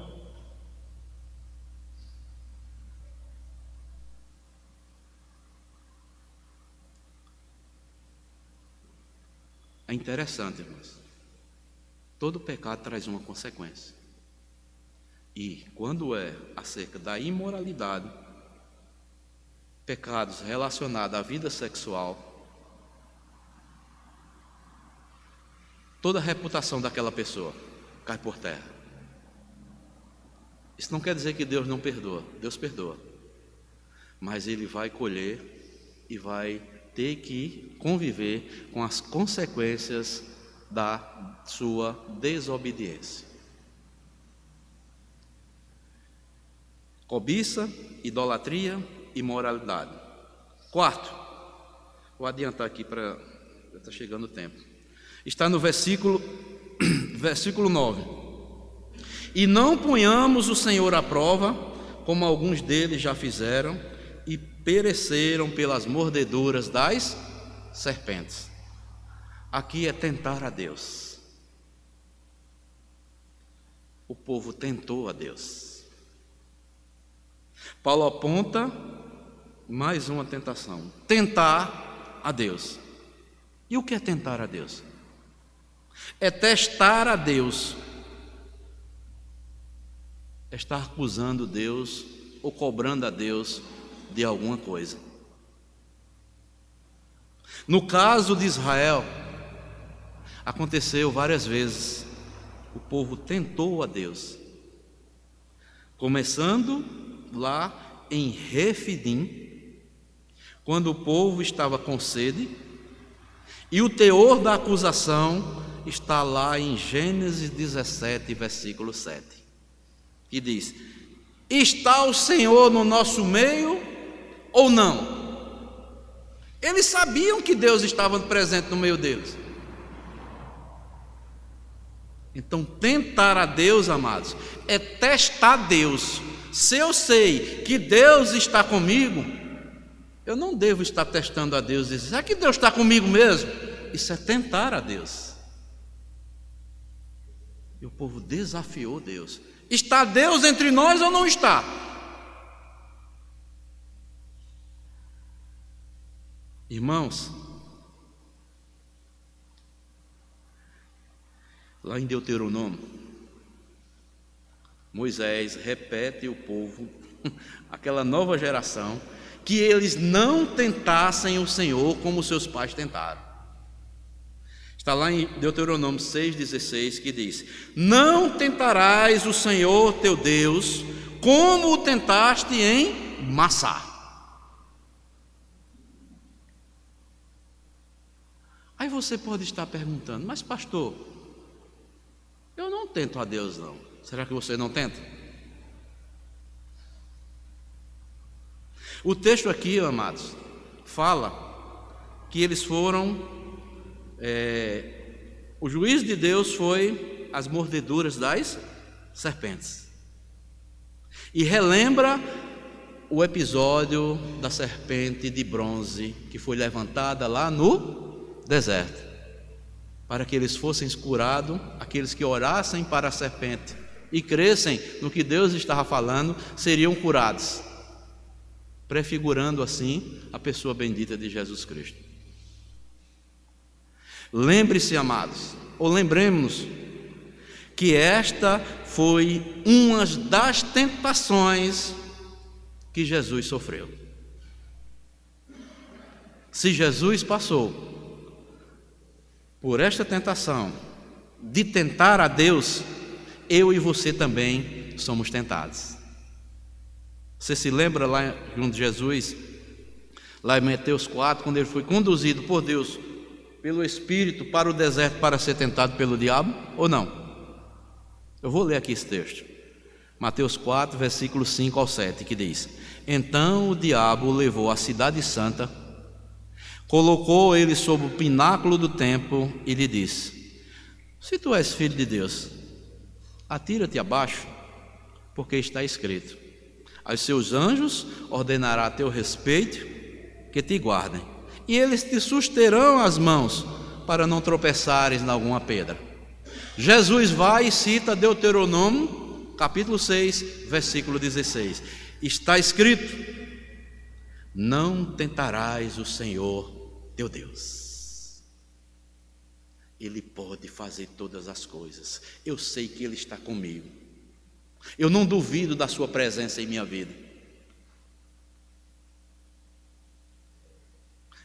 É interessante, irmãos. Todo pecado traz uma consequência. E quando é acerca da imoralidade, pecados relacionados à vida sexual, toda a reputação daquela pessoa cai por terra. Isso não quer dizer que Deus não perdoa. Deus perdoa. Mas Ele vai colher e vai ter que conviver com as consequências da sua desobediência. Cobiça, idolatria, imoralidade. Quarto, vou adiantar aqui para está chegando o tempo. Está no versículo 9. E não ponhamos o Senhor à prova, como alguns deles já fizeram, e pereceram pelas mordeduras das serpentes. Aqui é tentar a Deus. O povo tentou a Deus. Paulo aponta mais uma tentação: tentar a Deus. E o que é tentar a Deus? É testar a Deus, é estar acusando Deus ou cobrando a Deus de alguma coisa. No caso de Israel, aconteceu várias vezes. O povo tentou a Deus, começando lá em Refidim, quando o povo estava com sede, e o teor da acusação está lá em Gênesis 17, versículo 7, que diz: está o Senhor no nosso meio ou não? Eles sabiam que Deus estava presente no meio deles. Então, tentar a Deus, amados, é testar Deus. Se eu sei que Deus está comigo, eu não devo estar testando a Deus e dizer: será que Deus está comigo mesmo? Isso é tentar a Deus. E o povo desafiou Deus. Está Deus entre nós ou não está? Irmãos, lá em Deuteronômio, Moisés repete ao povo, aquela nova geração, que eles não tentassem o Senhor como seus pais tentaram. Está lá em Deuteronômio 6,16, que diz: não tentarás o Senhor teu Deus como o tentaste em Massá. Aí você pode estar perguntando: mas pastor, eu não tento a Deus não. Será que você não tenta? O texto aqui, amados, fala que eles foram, o juízo de Deus foi as mordeduras das serpentes. E relembra o episódio da serpente de bronze que foi levantada lá no deserto, para que eles fossem curados, aqueles que orassem para a serpente e crescem no que Deus estava falando, seriam curados, prefigurando assim a pessoa bendita de Jesus Cristo. Lembre-se, amados, ou lembremos-nos que esta foi uma das tentações que Jesus sofreu. Se Jesus passou por esta tentação de tentar a Deus, eu e você também somos tentados. Você se lembra lá junto de Jesus, lá em Mateus 4, quando ele foi conduzido por Deus, pelo Espírito, para o deserto para ser tentado pelo diabo, ou não? Eu vou ler aqui esse texto, Mateus 4, versículos 5 ao 7, que diz: Então o diabo o levou à cidade santa, colocou ele sob o pináculo do templo e lhe disse: Se tu és filho de Deus, atira-te abaixo, porque está escrito: Aos seus anjos ordenará a teu respeito que te guardem, e eles te susterão as mãos, para não tropeçares em alguma pedra. Jesus vai e cita Deuteronômio, capítulo 6, versículo 16. Está escrito: Não tentarás o Senhor teu Deus. Ele pode fazer todas as coisas. Eu sei que Ele está comigo. Eu não duvido da sua presença em minha vida.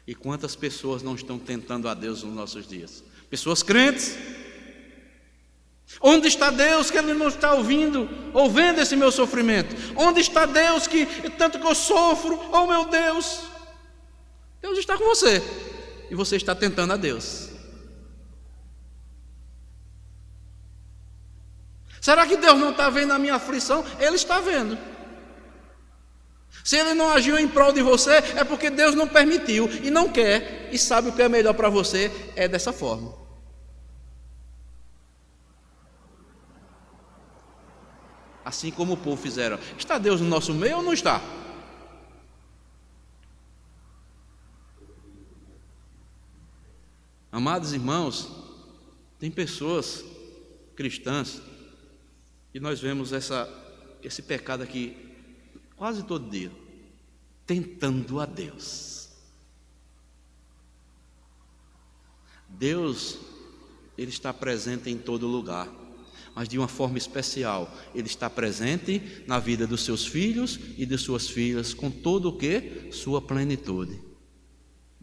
E quantas pessoas não estão tentando a Deus nos nossos dias? Pessoas crentes. Onde está Deus que Ele não está ouvindo esse meu sofrimento? Onde está Deus que tanto que eu sofro? Oh meu Deus! Deus está com você e você está tentando a Deus. Será que Deus não está vendo a minha aflição? Ele está vendo. Se Ele não agiu em prol de você, é porque Deus não permitiu e não quer, e sabe o que é melhor para você, é dessa forma. Assim como o povo fizeram. Está Deus no nosso meio ou não está? Amados irmãos, tem pessoas cristãs e nós vemos esse pecado aqui quase todo dia, tentando a Deus. Deus, Ele está presente em todo lugar, mas de uma forma especial. Ele está presente na vida dos seus filhos e de suas filhas, com todo o que? Sua plenitude.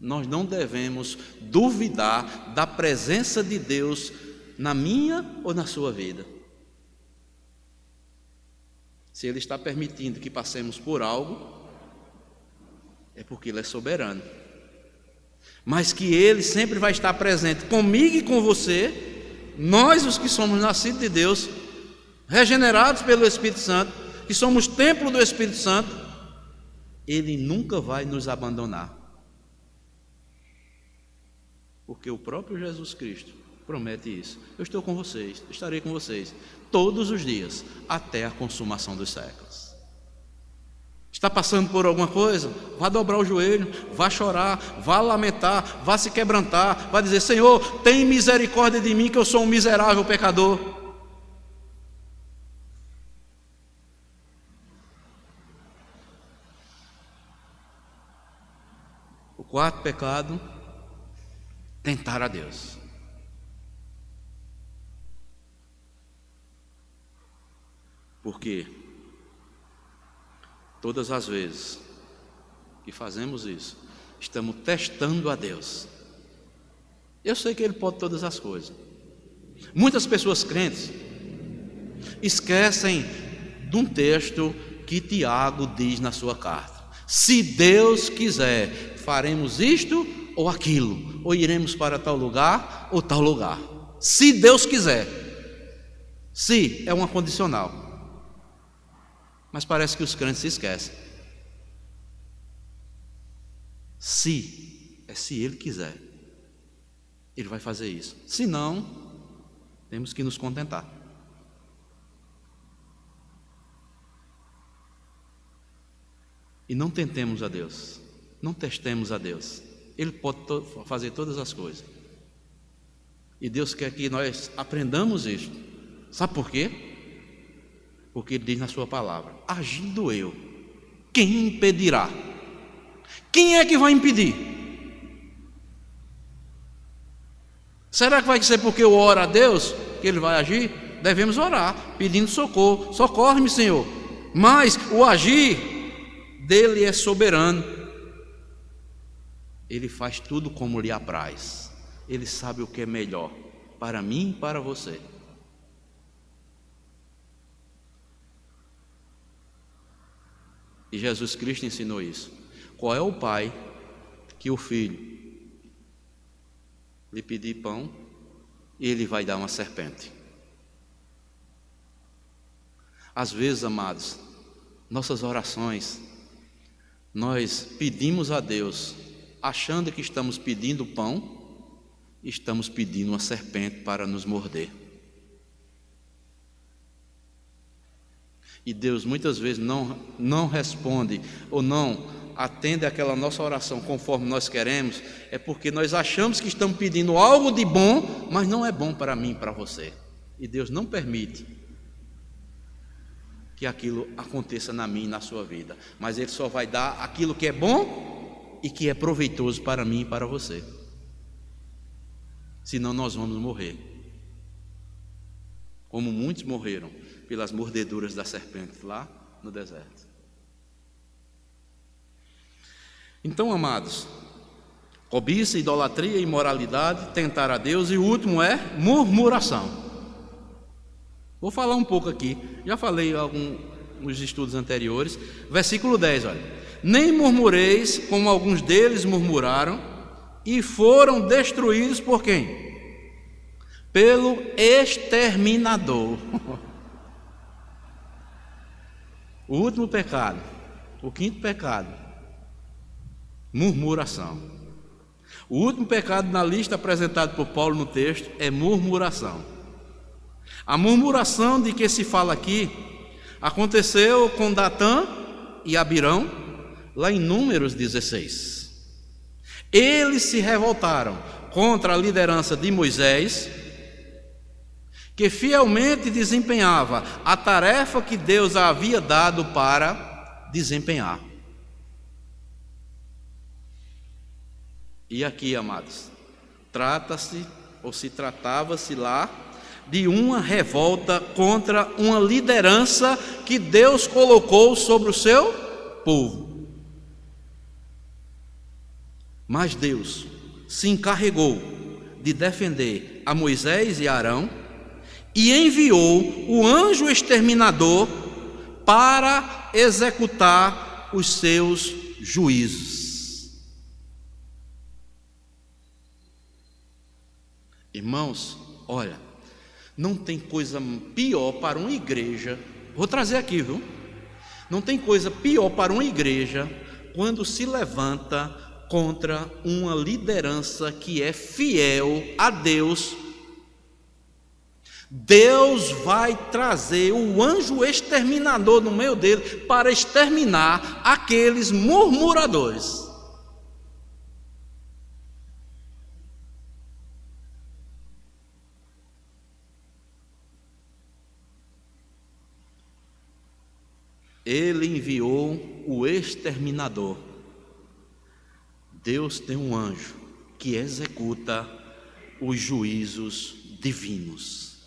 Nós não devemos duvidar da presença de Deus na minha ou na sua vida. Se Ele está permitindo que passemos por algo, é porque Ele é soberano. Mas que Ele sempre vai estar presente comigo e com você, nós os que somos nascidos de Deus, regenerados pelo Espírito Santo, que somos templo do Espírito Santo, Ele nunca vai nos abandonar. Porque o próprio Jesus Cristo promete isso. Eu estou com vocês, estarei com vocês todos os dias, até a consumação dos séculos. Está passando por alguma coisa? Vá dobrar o joelho, vá chorar, vá lamentar, vá se quebrantar, vá dizer: Senhor, tem misericórdia de mim, que eu sou um miserável pecador. O quarto pecado: tentar a Deus. Porque todas as vezes que fazemos isso, estamos testando a Deus. Eu sei que Ele pode todas as coisas. Muitas pessoas crentes esquecem de um texto que Tiago diz na sua carta: se Deus quiser, faremos isto ou aquilo, ou iremos para tal lugar ou tal lugar. Se Deus quiser. Se é uma condicional. Mas parece que os crentes se esquecem. Se Ele quiser, Ele vai fazer isso. Se não, temos que nos contentar. E não tentemos a Deus, não testemos a Deus. Ele pode fazer todas as coisas. E Deus quer que nós aprendamos isto. Sabe por quê? Porque Ele diz na sua palavra: agindo eu, quem impedirá? Quem é que vai impedir? Será que vai ser porque eu oro a Deus que Ele vai agir? Devemos orar, pedindo socorro. Socorre-me, Senhor. Mas o agir dele é soberano. Ele faz tudo como lhe apraz. Ele sabe o que é melhor para mim e para você. E Jesus Cristo ensinou isso. Qual é o pai que o filho lhe pedir pão e ele vai dar uma serpente? Às vezes, amados, nossas orações, nós pedimos a Deus, achando que estamos pedindo pão, estamos pedindo uma serpente para nos morder. E Deus muitas vezes não responde ou não atende aquela nossa oração conforme nós queremos, é porque nós achamos que estamos pedindo algo de bom, mas não é bom para mim e para você. E Deus não permite que aquilo aconteça na minha e na sua vida, mas Ele só vai dar aquilo que é bom e que é proveitoso para mim e para você. Senão nós vamos morrer, como muitos morreram pelas mordeduras da serpente lá no deserto. Então, amados, cobiça, idolatria, imoralidade, tentar a Deus, e o último é murmuração. Vou falar um pouco aqui, já falei nos estudos anteriores, versículo 10, olha: nem murmureis como alguns deles murmuraram e foram destruídos por quem? Pelo exterminador. O último pecado, o quinto pecado, murmuração. O último pecado na lista apresentado por Paulo no texto é murmuração. A murmuração de que se fala aqui aconteceu com Datã e Abirão, lá em Números 16. Eles se revoltaram contra a liderança de Moisés, que fielmente desempenhava a tarefa que Deus havia dado para desempenhar. E aqui, amados, trata-se, ou se tratava-se lá, de uma revolta contra uma liderança que Deus colocou sobre o seu povo. Mas Deus se encarregou de defender a Moisés e Arão e enviou o anjo exterminador para executar os seus juízos. Irmãos, olha, não tem coisa pior para uma igreja, vou trazer aqui, viu? Não tem coisa pior para uma igreja quando se levanta contra uma liderança que é fiel a Deus. Deus vai trazer o anjo exterminador no meio dele para exterminar aqueles murmuradores. Ele enviou o exterminador. Deus tem um anjo que executa os juízos divinos.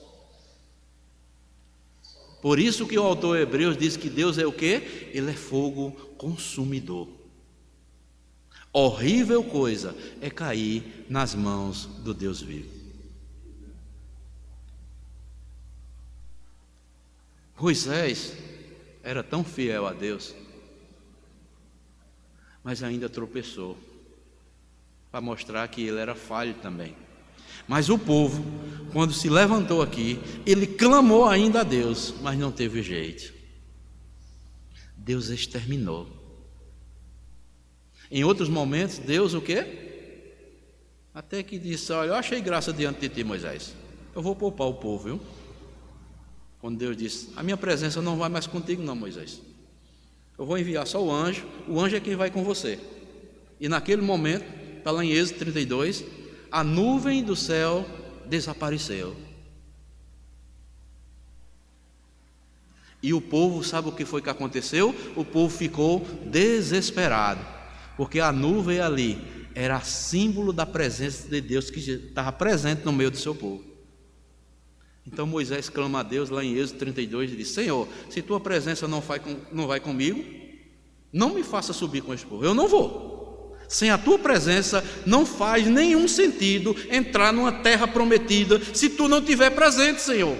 Por isso que o autor Hebreus diz que Deus é o quê? Ele é fogo consumidor. Horrível coisa é cair nas mãos do Deus vivo. Moisés era tão fiel a Deus, mas ainda tropeçou, para mostrar que ele era falho também. Mas o povo, quando se levantou aqui, ele clamou ainda a Deus, mas não teve jeito. Deus exterminou. Em outros momentos, Deus o quê? Até que disse: olha, eu achei graça diante de ti, Moisés, eu vou poupar o povo, viu? Quando Deus disse: a minha presença não vai mais contigo não, Moisés, eu vou enviar só o anjo é quem vai com você. E naquele momento, está lá em Êxodo 32, a nuvem do céu desapareceu. E o povo, sabe o que foi que aconteceu? O povo ficou desesperado, porque a nuvem ali era símbolo da presença de Deus que estava presente no meio do seu povo. Então Moisés clama a Deus lá em Êxodo 32 e diz: Senhor, se tua presença não vai comigo, não me faça subir com esse povo, eu não vou. Sem a tua presença não faz nenhum sentido entrar numa terra prometida se tu não estiver presente, Senhor.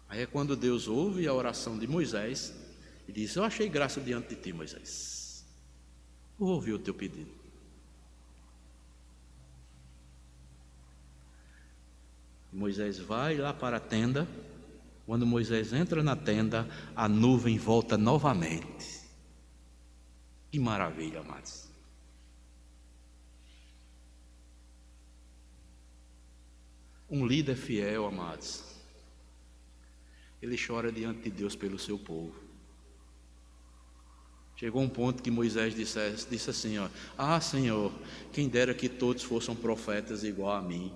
Aí é quando Deus ouve a oração de Moisés e diz: eu achei graça diante de ti, Moisés. Vou ouvir o teu pedido. Moisés vai lá para a tenda. Quando Moisés entra na tenda, a nuvem volta novamente. Que maravilha, amados. Um líder fiel, amados, ele chora diante de Deus pelo seu povo. Chegou um ponto que Moisés disse assim, Senhor, quem dera que todos fossem profetas igual a mim,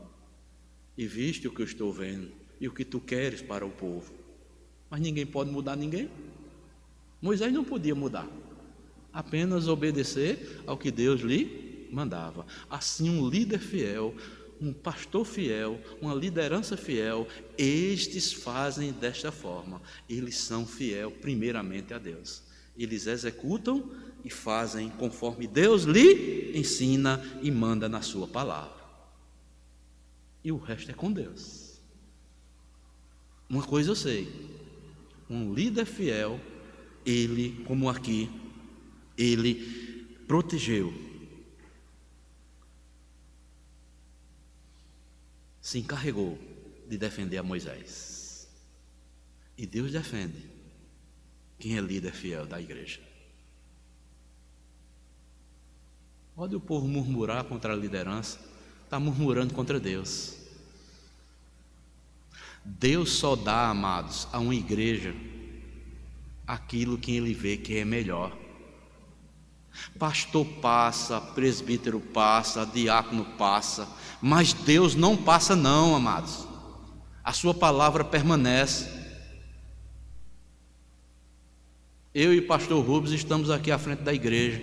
e viste o que eu estou vendo, e o que tu queres para o povo. Mas ninguém pode mudar ninguém. Moisés não podia mudar, apenas obedecer ao que Deus lhe mandava. Assim, um líder fiel, um pastor fiel, uma liderança fiel, estes fazem desta forma. Eles são fiel primeiramente a Deus. Eles executam e fazem conforme Deus lhe ensina e manda na sua palavra. E o resto é com Deus. Uma coisa eu sei, um líder fiel, ele, como aqui, ele protegeu, se encarregou de defender a Moisés. E Deus defende quem é líder fiel da igreja. Pode o povo murmurar contra a liderança, está murmurando contra Deus. Deus só dá, amados, a uma igreja aquilo que Ele vê que é melhor. Pastor passa, presbítero passa, diácono passa, mas Deus não passa não, amados. A sua palavra permanece. Eu e pastor Rubens estamos aqui à frente da igreja.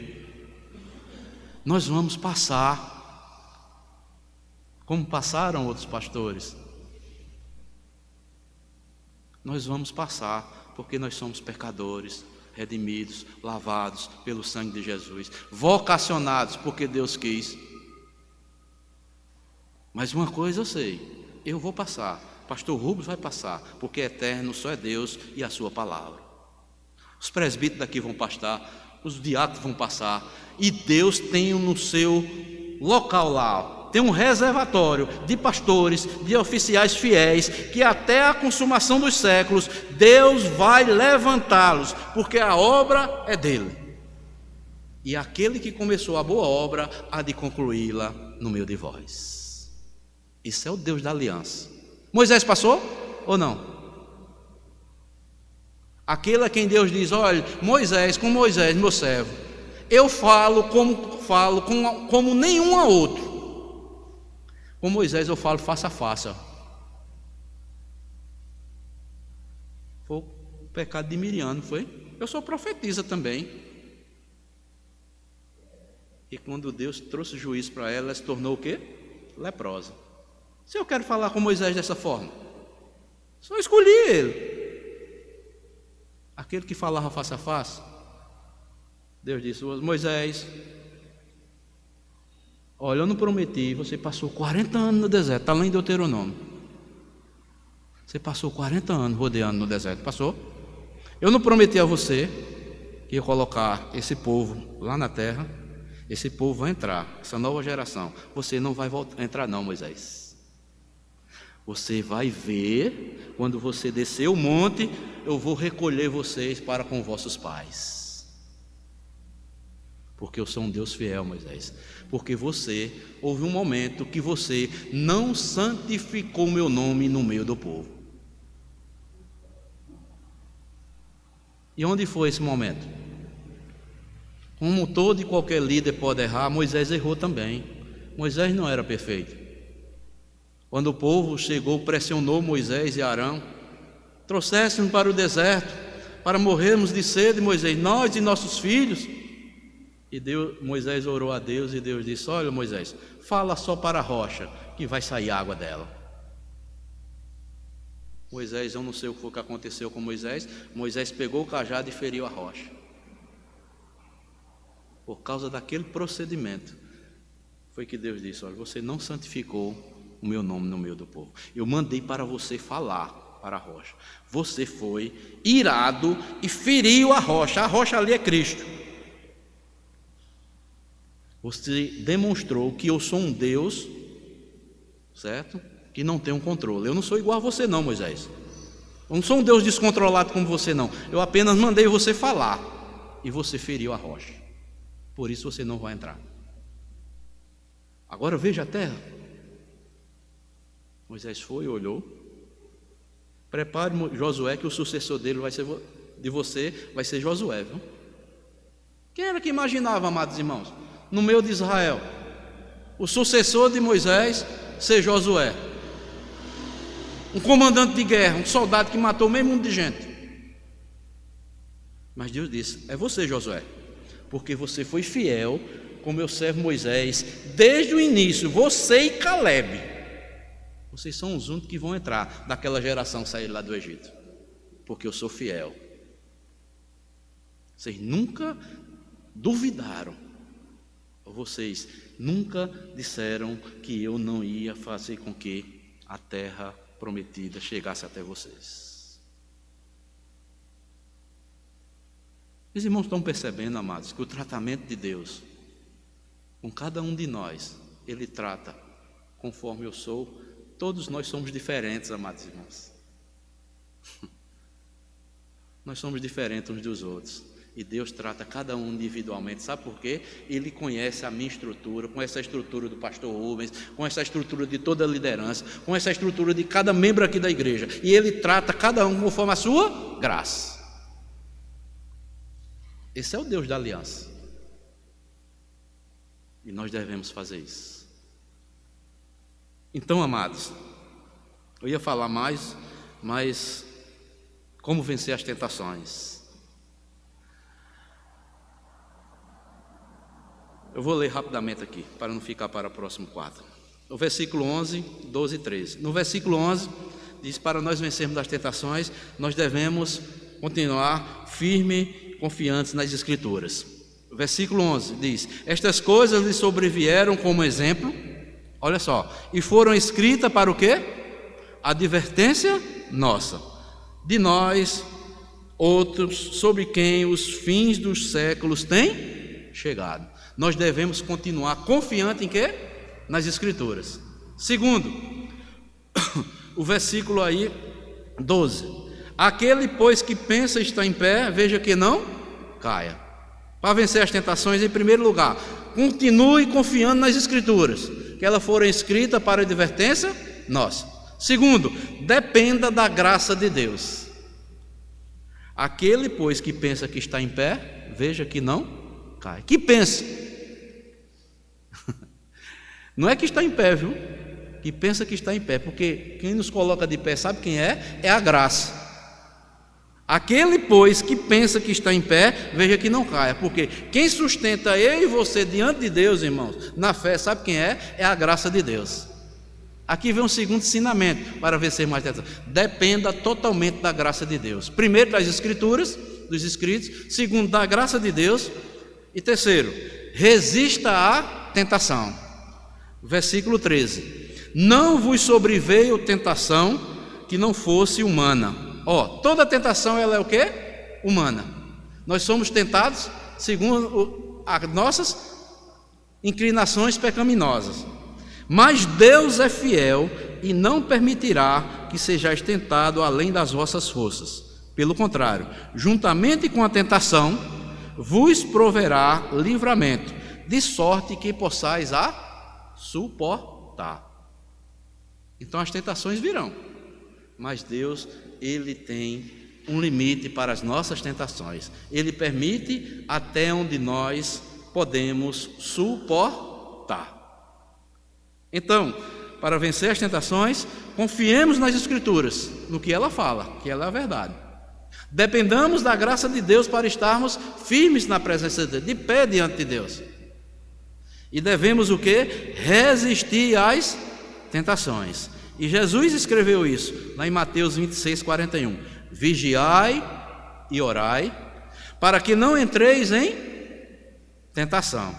Nós vamos passar, como passaram outros pastores. Nós vamos passar, porque nós somos pecadores, redimidos, lavados pelo sangue de Jesus, vocacionados porque Deus quis. Mas uma coisa eu sei, eu vou passar, pastor Rubens vai passar, porque eterno só é Deus e a sua palavra. Os presbíteros daqui vão pastar, os diáconos vão passar, e Deus tem no seu local lá, tem um reservatório de pastores, de oficiais fiéis, que até a consumação dos séculos, Deus vai levantá-los, porque a obra é dele. E aquele que começou a boa obra, há de concluí-la no meio de vós. Isso é o Deus da aliança. Moisés passou ou não? Aquele a quem Deus diz: olha, Moisés, com Moisés, meu servo, eu falo como nenhum a outro. Com Moisés eu falo face a face. Foi o pecado de Miriam, não foi? Eu sou profetisa também. E quando Deus trouxe juízo para ela, ela se tornou o quê? Leprosa. Se eu quero falar com Moisés dessa forma, só escolhi ele. Aquele que falava face a face. Deus disse: Moisés, olha, eu não prometi, você passou 40 anos no deserto, está lá em Deuteronômio. Você passou 40 anos rodeando no deserto, passou? Eu não prometi a você que ia colocar esse povo lá na terra, esse povo vai entrar, essa nova geração. Você não vai entrar não, Moisés. Você vai ver, quando você descer o monte, eu vou recolher vocês para com vossos pais. Porque eu sou um Deus fiel, Moisés. Porque houve um momento que você não santificou o meu nome no meio do povo. E onde foi esse momento? Como todo e qualquer líder pode errar, Moisés errou também. Moisés não era perfeito. Quando o povo chegou, pressionou Moisés e Arão, trouxessem para o deserto, para morrermos de sede, Moisés, nós e nossos filhos. E Moisés orou a Deus e Deus disse: olha, Moisés, fala só para a rocha que vai sair água dela. Moisés, eu não sei o que foi que aconteceu com Moisés. Moisés pegou o cajado e feriu a rocha. Por causa daquele procedimento, foi que Deus disse: olha, você não santificou o meu nome no meio do povo. Eu mandei para você falar para a rocha. Você foi irado e feriu a rocha. A rocha ali é Cristo. Você demonstrou que eu sou um Deus, certo? Que não tem um controle. Eu não sou igual a você não, Moisés. Eu não sou um Deus descontrolado como você não. Eu apenas mandei você falar e você feriu a rocha. Por isso você não vai entrar. Agora veja a terra. Moisés foi e olhou. Prepare Josué, que o sucessor dele vai ser de você, vai ser Josué, viu? Quem era que imaginava, amados irmãos, no meio de Israel, o sucessor de Moisés ser Josué? Um comandante de guerra, um soldado que matou meio mundo de gente. Mas Deus disse: é você, Josué, porque você foi fiel com meu servo Moisés desde o início. Você e Caleb, vocês são os únicos que vão entrar daquela geração que saiu lá do Egito, porque eu sou fiel. Vocês nunca duvidaram, vocês nunca disseram que eu não ia fazer com que a terra prometida chegasse até vocês. Os irmãos estão percebendo, amados, que o tratamento de Deus com cada um de nós, Ele trata conforme eu sou. Todos nós somos diferentes, amados irmãos. Nós somos diferentes uns dos outros. E Deus trata cada um individualmente. Sabe por quê? Ele conhece a minha estrutura, conhece a estrutura do pastor Rubens, conhece a estrutura de toda a liderança, conhece a estrutura de cada membro aqui da igreja. E Ele trata cada um conforme a sua graça. Esse é o Deus da aliança. E nós devemos fazer isso. Então, amados, eu ia falar mais, mas como vencer as tentações? Eu vou ler rapidamente aqui, para não ficar para o próximo quadro. O versículo 11, 12 e 13. No versículo 11, diz: para nós vencermos as tentações, nós devemos continuar firme, confiantes nas Escrituras. O versículo 11 diz: estas coisas lhe sobrevieram como exemplo, olha só, e foram escritas para o quê? Advertência nossa, de nós, outros, sobre quem os fins dos séculos têm chegado. Nós devemos continuar confiante em quê? Nas Escrituras. Segundo, o versículo aí, 12. Aquele, pois, que pensa estar em pé, veja que não caia. Para vencer as tentações, em primeiro lugar, continue confiando nas Escrituras, que elas foram escritas para advertência nossa. Segundo, dependa da graça de Deus. Aquele, pois, que pensa que está em pé, veja que não cai. Que pensa. Não é que está em pé, viu? Que pensa que está em pé, porque quem nos coloca de pé, sabe quem é? É a graça. Aquele, pois, que pensa que está em pé, veja que não caia, porque quem sustenta eu e você diante de Deus, irmãos, na fé, sabe quem é? É a graça de Deus. Aqui vem um segundo ensinamento para vencer mais tentações. Dependa totalmente da graça de Deus. Primeiro, das Escrituras, dos escritos. Segundo, da graça de Deus. E terceiro, resista à tentação. Versículo 13: não vos sobreveio tentação que não fosse humana. Toda tentação ela é o quê? Humana. Nós somos tentados segundo as nossas inclinações pecaminosas. Mas Deus é fiel e não permitirá que sejais tentado além das vossas forças. Pelo contrário, juntamente com a tentação, vos proverá livramento, de sorte que possais a suportar. Então as tentações virão, mas Deus, Ele tem um limite para as nossas tentações. Ele permite até onde nós podemos suportar. Então, para vencer as tentações, confiemos nas Escrituras, no que ela fala, que ela é a verdade. Dependamos da graça de Deus para estarmos firmes na presença de Deus, de pé diante de Deus. E devemos o quê? Resistir às tentações. E Jesus escreveu isso lá em Mateus 26, 41. Vigiai e orai, para que não entreis em tentação.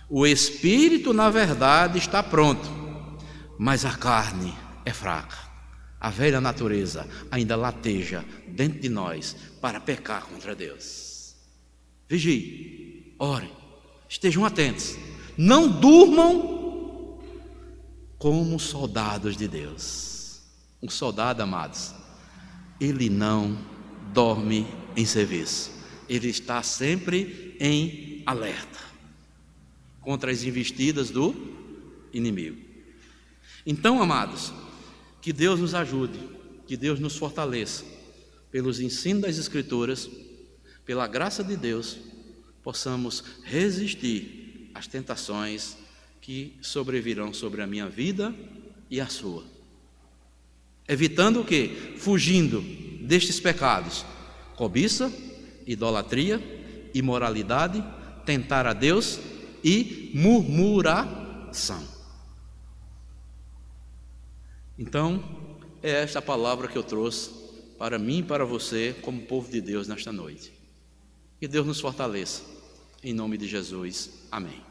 O espírito, na verdade, está pronto, mas a carne é fraca. A velha natureza ainda lateja dentro de nós para pecar contra Deus. Vigie, orem, estejam atentos, não durmam como soldados de Deus. Um soldado, amados, ele não dorme em serviço, ele está sempre em alerta contra as investidas do inimigo. Então, amados, que Deus nos ajude, que Deus nos fortaleça, pelos ensinos das Escrituras, pela graça de Deus, possamos resistir às tentações que sobrevirão sobre a minha vida e a sua. Evitando o quê? Fugindo destes pecados: cobiça, idolatria, imoralidade, tentar a Deus e murmuração. Então, é esta a palavra que eu trouxe para mim e para você, como povo de Deus, nesta noite. Que Deus nos fortaleça, em nome de Jesus. Amém.